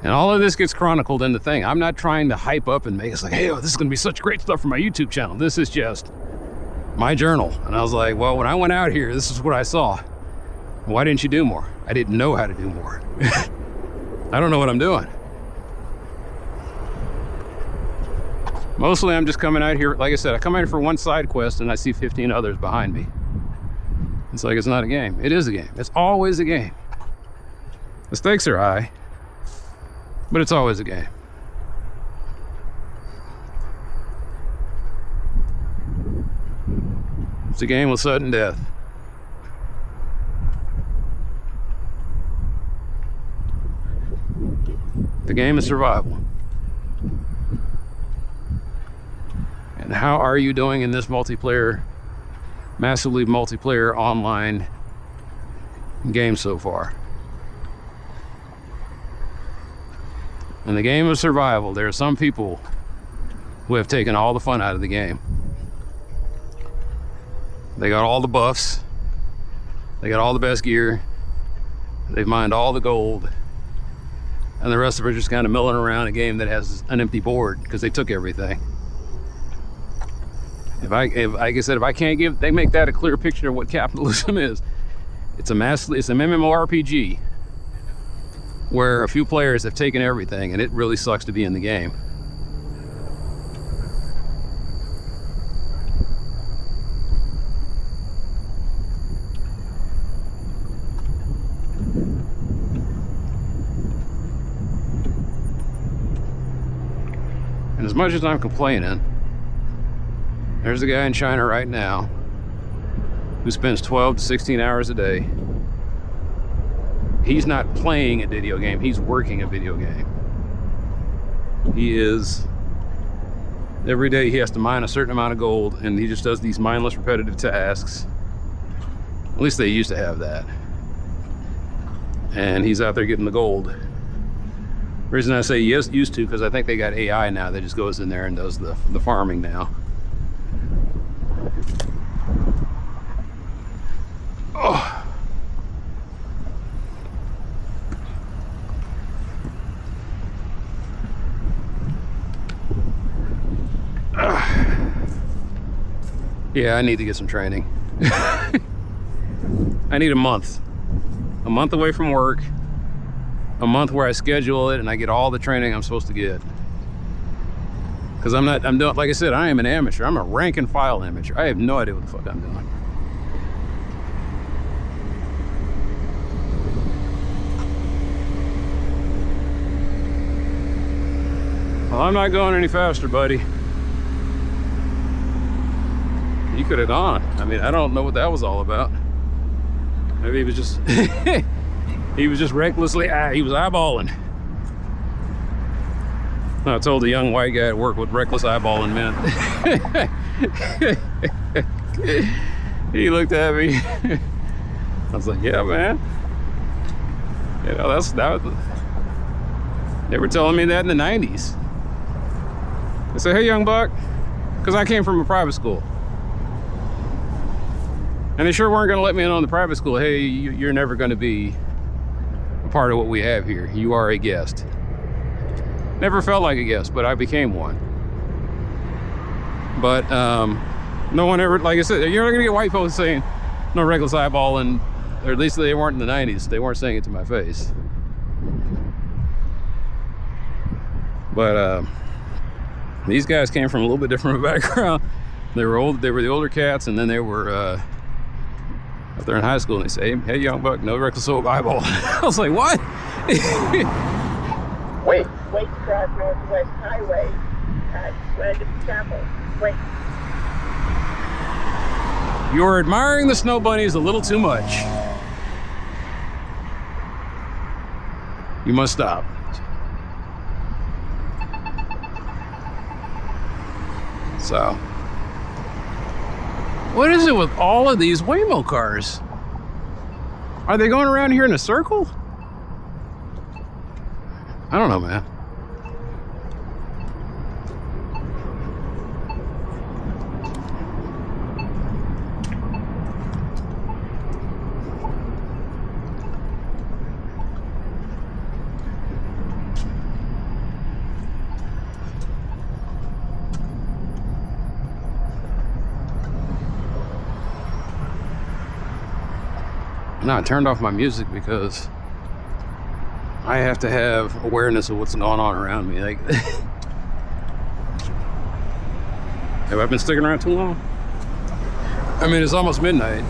And all of this gets chronicled in the thing. I'm not trying to hype up and make it like, hey, this is gonna be such great stuff for my YouTube channel. This is just my journal. And I was like, well, when I went out here, this is what I saw. Why didn't you do more? I didn't know how to do more. I don't know what I'm doing. Mostly I'm just coming out here, like I said, I come out here for one side quest and I see 15 others behind me. It's like, it's not a game. It is a game. It's always a game. The stakes are high, but it's always a game. It's a game with sudden death. The game is survival. And how are you doing in this multiplayer, massively multiplayer online game so far? In the game of survival, there are some people who have taken all the fun out of the game. They got all the buffs, they got all the best gear, they've mined all the gold, and the rest of it are just kind of milling around a game that has an empty board because they took everything. like I said, if I can't give, they make that a clear picture of what capitalism is. It's an MMORPG where a few players have taken everything, and it really sucks to be in the game. And as much as I'm complaining, there's a guy in China right now who spends 12 to 16 hours a day. He's not playing a video game, he's working a video game. He is, every day he has to mine a certain amount of gold, and he just does these mindless repetitive tasks. At least they used to have that. And he's out there getting the gold. The reason I say yes, used to, because I think they got AI now that just goes in there and does the farming now. Oh. Yeah, I need to get some training. I need a month away from work, a month where I schedule it and I get all the training I'm supposed to get. Because I'm doing, like I said, I am an amateur. I'm a rank and file amateur. I have no idea what the fuck I'm doing. Well, I'm not going any faster, buddy. You could have gone. I mean, I don't know what that was all about. Maybe he was just he was just recklessly, he was eyeballing. I told the young white guy at work what reckless eyeballing meant. He looked at me. I was like, yeah, man. You know, they were telling me that in the 90s. They said, hey, young buck, because I came from a private school. And they sure weren't going to let me in on the private school. Hey, you're never going to be a part of what we have here. You are a guest. Never felt like a guest, but I became one. But no one ever, like I said, you're not going to get white folks saying no reckless eyeballing, or at least they weren't in the 90s. They weren't saying it to my face. But these guys came from a little bit different background. They were old. They were the older cats, and then they were up there in high school, and they say, "Hey, young buck, no reckless eyeball." I was like, "What?" Wait. Waincroft Northwest Highway at Random Chapel. Wait. You're admiring the snow bunnies a little too much. You must stop. So, what is it with all of these Waymo cars? Are they going around here in a circle? I don't know, man. No, I turned off my music because I have to have awareness of what's going on around me. Like, have I been sticking around too long? I mean, it's almost midnight.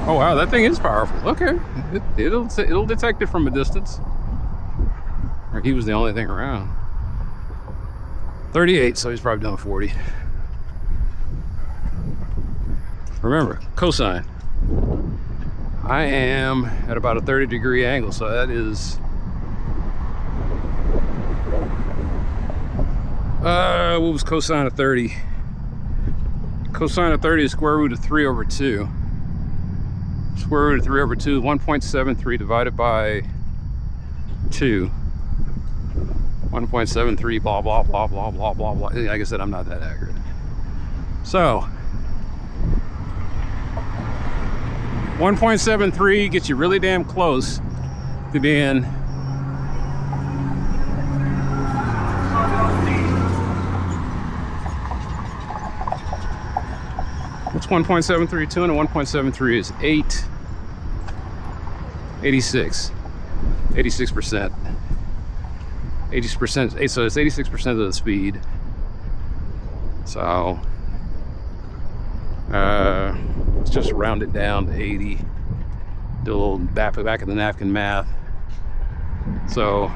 Oh wow, that thing is powerful. Okay, it'll detect it from a distance. Or he was the only thing around. 38, so he's probably done 40. Remember, cosine. I am at about a 30-degree angle, so that is What was cosine of 30? Cosine of 30 is square root of 3 over 2. Square root of 3 over 2 is 1.73 divided by 2. 1.73 blah blah blah blah blah blah blah. Like I said, I'm not that accurate. So 1.73 gets you really damn close to being what's 1.73? 2 and 1.73 is 86%. 80%, so it's 86% of the speed. So let's just round it down to 80. Do a little back of the napkin math. So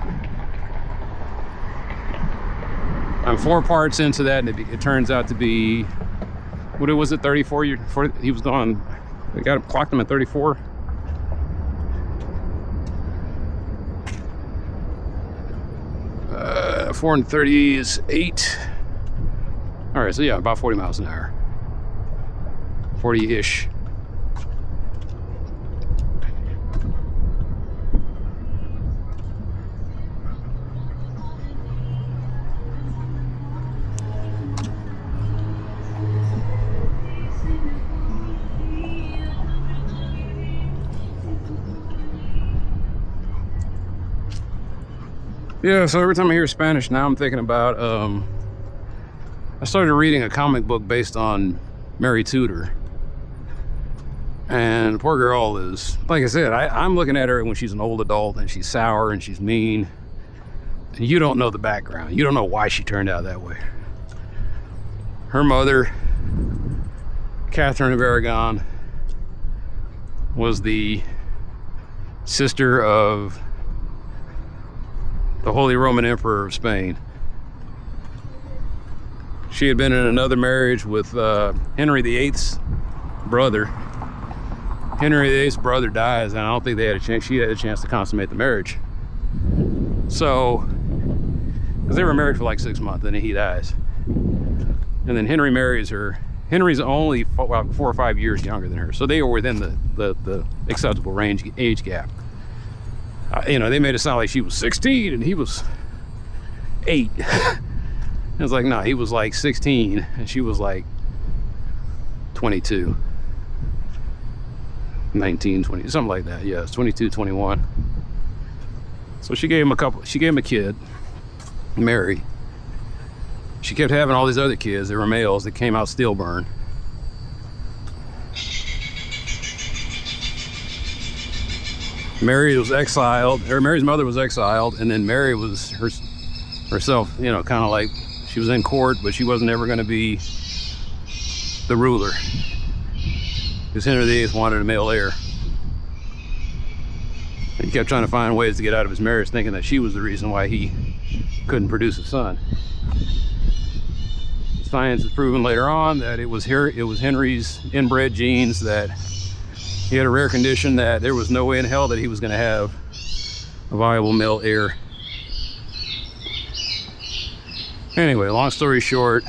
I'm 4 parts into that, and it turns out to be, what was it, 34? He was gone. We clocked him at 34. 4 and 30 is 8. All right, so yeah, about 40 miles an hour. 40-ish. Yeah, so every time I hear Spanish now, I'm thinking about, I started reading a comic book based on Mary Tudor. And the poor girl is, like I said, I'm looking at her when she's an old adult and she's sour and she's mean. And you don't know the background. You don't know why she turned out that way. Her mother, Catherine of Aragon, was the sister of the Holy Roman Emperor of Spain. She had been in another marriage with Henry VIII's brother. Henry VIII's brother dies, and I don't think they had a chance. She had a chance to consummate the marriage. So, because they were married for like 6 months, and then he dies, and then Henry marries her. Henry's only 4 or 5 years younger than her, so they were within the acceptable range age gap. You know, they made it sound like she was 16 and he was 8. It was like, no, he was like 16 and she was like 22. 19, 20, something like that. Yeah, it's 22, 21. So she gave him a kid, Mary. She kept having all these other kids that were males that came out stillborn. Mary was exiled, or Mary's mother was exiled, and then Mary was herself, you know, kind of like, she was in court, but she wasn't ever going to be the ruler. Because Henry VIII wanted a male heir. And he kept trying to find ways to get out of his marriage, thinking that she was the reason why he couldn't produce a son. Science has proven later on that it was Henry's inbred genes, that he had a rare condition that there was no way in hell that he was going to have a viable male heir. Anyway, long story short,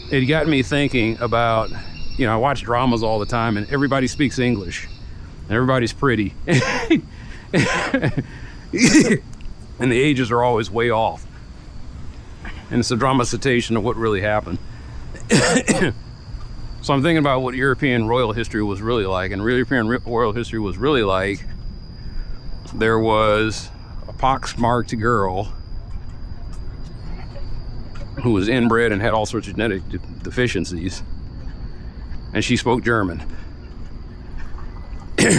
it got me thinking about, you know, I watch dramas all the time and everybody speaks English and everybody's pretty. And the ages are always way off. And it's a dramatization of what really happened. So I'm thinking about what European royal history was really like. And European royal history was really like, there was a pox-marked girl who was inbred and had all sorts of genetic deficiencies. And she spoke German.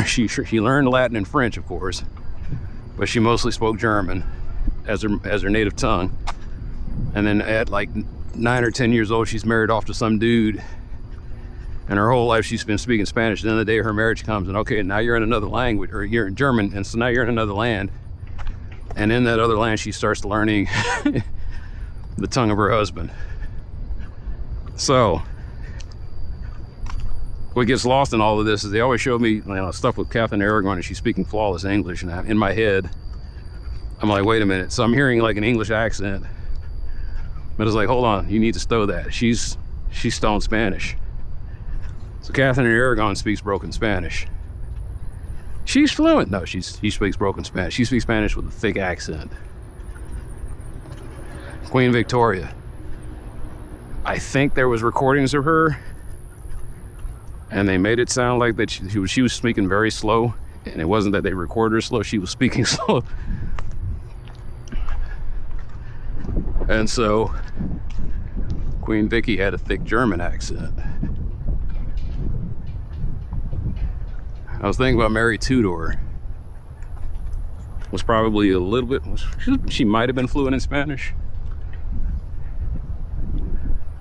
She learned Latin and French, of course, but she mostly spoke German as her native tongue. And then at like 9 or 10 years old, she's married off to some dude. And her whole life she's been speaking Spanish. Then the day her marriage comes, and okay, now you're in another language, or you're in German, and so now you're in another land. And in that other land, she starts learning the tongue of her husband. So what gets lost in all of this is they always show me, you know, stuff with Catherine Aragon, and she's speaking flawless English, and in my head I'm like, wait a minute. So I'm hearing like an English accent, But it's like, hold on, you need to stow that. She's stone Spanish. So Catherine in Aragon speaks broken Spanish. She's fluent. No, she speaks broken Spanish. She speaks Spanish with a thick accent. Queen Victoria. I think there was recordings of her, and they made it sound like that she was speaking very slow, and it wasn't that they recorded her slow. She was speaking slow. And so Queen Vicky had a thick German accent. I was thinking about Mary Tudor. Was probably a little bit, she might have been fluent in Spanish.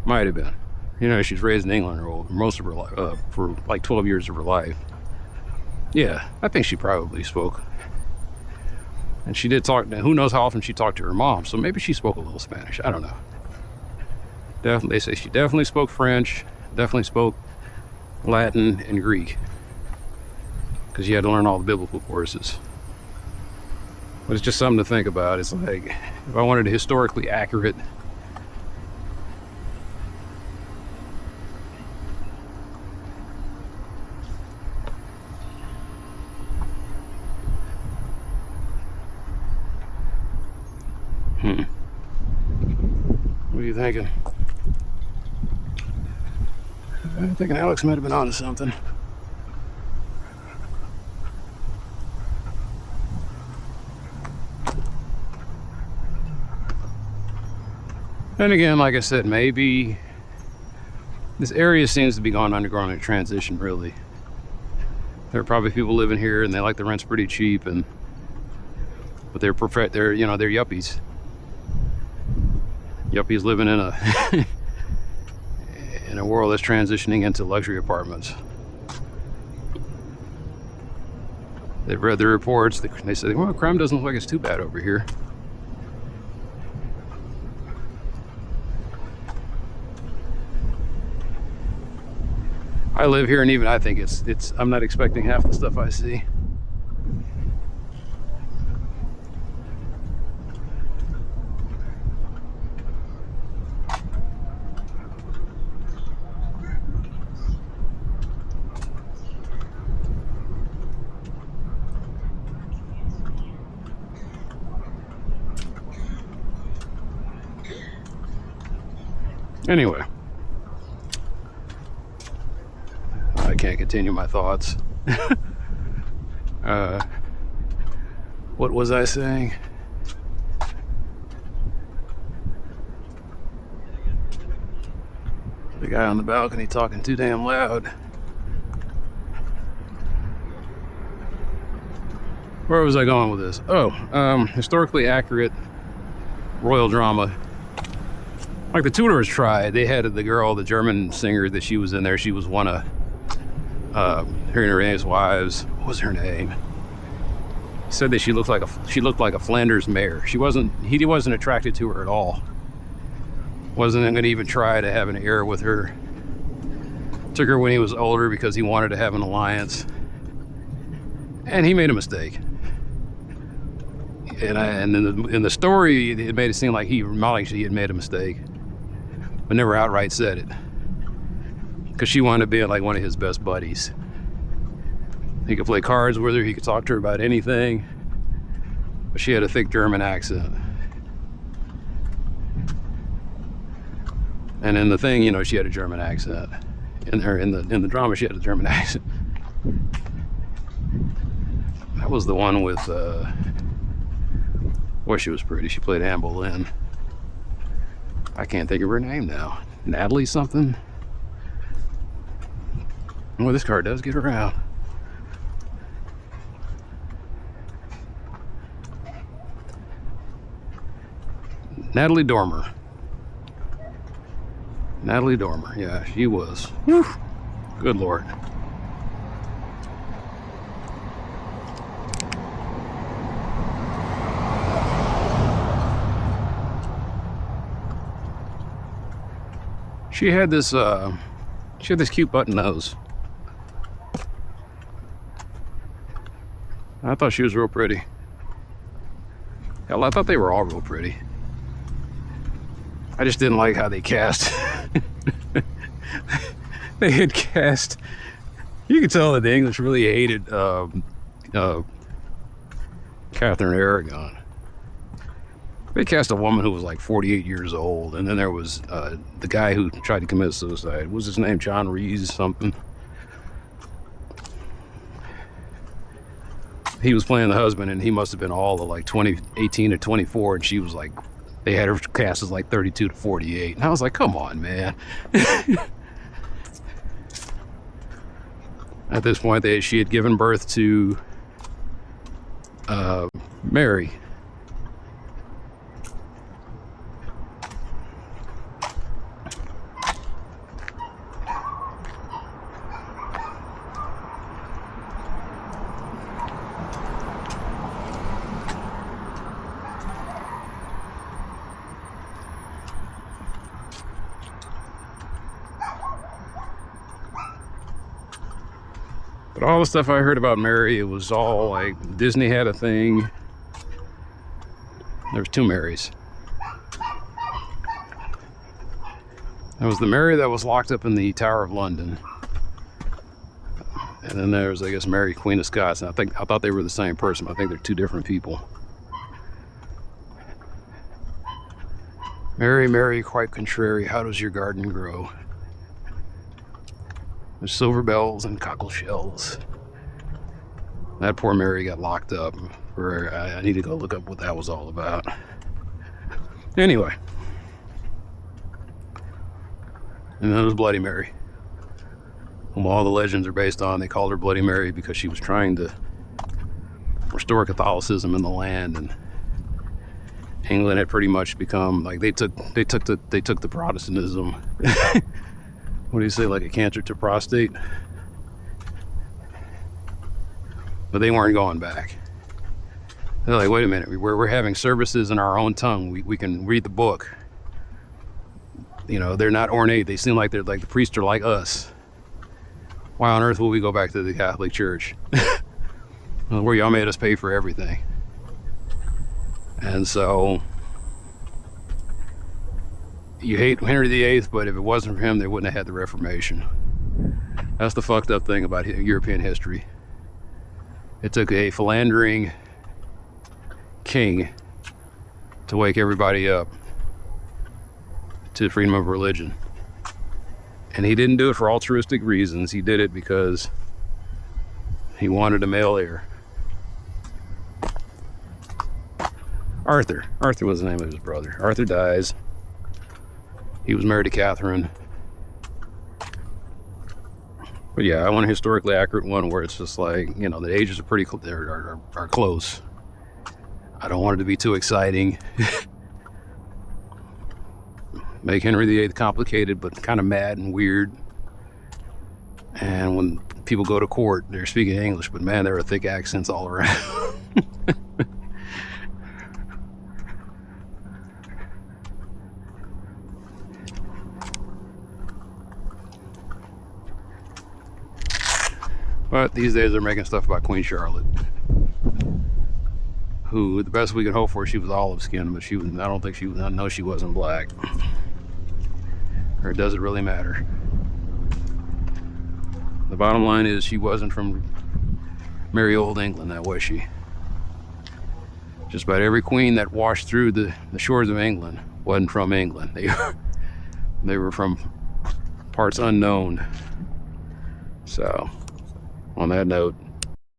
Might have been. You know, she's raised in England most of her life, for like 12 years of her life. Yeah, I think she probably spoke. And she did talk, who knows how often she talked to her mom, so maybe she spoke a little Spanish. I don't know. Definitely, they say she definitely spoke French, definitely spoke Latin and Greek, because you had to learn all the biblical courses. But it's just something to think about. It's like, if I wanted a historically accurate What are you thinking? I'm thinking Alex might have been onto something. And again, like I said, maybe this area seems to be going underground in transition, really. There are probably people living here and they like the rent's pretty cheap, but they're yuppies. Yuppies living in a in a world that's transitioning into luxury apartments. They've read the reports. They say, well, crime doesn't look like it's too bad over here. I live here, and even I think I'm not expecting half the stuff I see. Anyway, I can't continue my thoughts. What was I saying? The guy on the balcony talking too damn loud. Where was I going with this? Oh, historically accurate royal drama. Like the Tudors tried. They had the girl, the German singer that she was in there. She was one of her and her aunt's wives. What was her name? Said that she looked like a Flanders mare. He wasn't attracted to her at all. Wasn't going to even try to have an heir with her. Took her when he was older because he wanted to have an alliance, and he made a mistake. And in the story, it made it seem like he acknowledged he had made a mistake, but never outright said it. Because she wanted to be like one of his best buddies. He could play cards with her, he could talk to her about anything, but she had a thick German accent. And in the thing, you know, she had a German accent. In the drama, she had a German accent. That was the one with, boy, she was pretty. She played Anne Boleyn. I can't think of her name now. Natalie something? Well, this car does get around. Natalie Dormer. Natalie Dormer, yeah, she was. Whew. Good Lord. She had this cute button nose. I thought she was real pretty. Hell, I thought they were all real pretty. I just didn't like how they cast. They had cast. You could tell that the English really hated Catherine Aragon. They cast a woman who was like 48 years old, and then there was the guy who tried to commit suicide. What was his name? John Rees something. He was playing the husband, and he must have been all of like 18 to 24, and she was like, they had her cast as like 32 to 48. And I was like, come on, man. At this point, she had given birth to Mary. But all the stuff I heard about Mary, it was all like Disney had a thing. There was two Marys. There was the Mary that was locked up in the Tower of London. And then there was, I guess, Mary, Queen of Scots. And I thought they were the same person, but I think they're two different people. Mary, Mary, quite contrary, how does your garden grow? There's silver bells and cockle shells. That poor Mary got locked up. I need to go look up what that was all about. Anyway. And then there's Bloody Mary, whom all the legends are based on. They called her Bloody Mary because she was trying to restore Catholicism in the land, and England had pretty much become like they took the Protestantism. What do you say, like a cancer to prostate? But they weren't going back. They're like, wait a minute, we're having services in our own tongue. We can read the book. You know, they're not ornate. They seem like they're like the priests are like us. Why on earth will we go back to the Catholic Church? Where y'all made us pay for everything. And so you hate Henry VIII, but if it wasn't for him, they wouldn't have had the Reformation. That's the fucked up thing about European history. It took a philandering king to wake everybody up to freedom of religion. And he didn't do it for altruistic reasons. He did it because he wanted a male heir. Arthur was the name of his brother. Arthur dies. He was married to Catherine. But yeah, I want a historically accurate one where it's just like, you know, the ages are pretty are close. I don't want it to be too exciting. Make Henry VIII complicated, but kind of mad and weird. And when people go to court, they're speaking English, but man, there are thick accents all around. But these days they're making stuff about Queen Charlotte, who, the best we could hope for, she was olive skinned, but I know she wasn't black. Or does it really matter? The bottom line is she wasn't from merry old England, that was she. Just about every queen that washed through the shores of England wasn't from England. They were from parts unknown. So, on that note,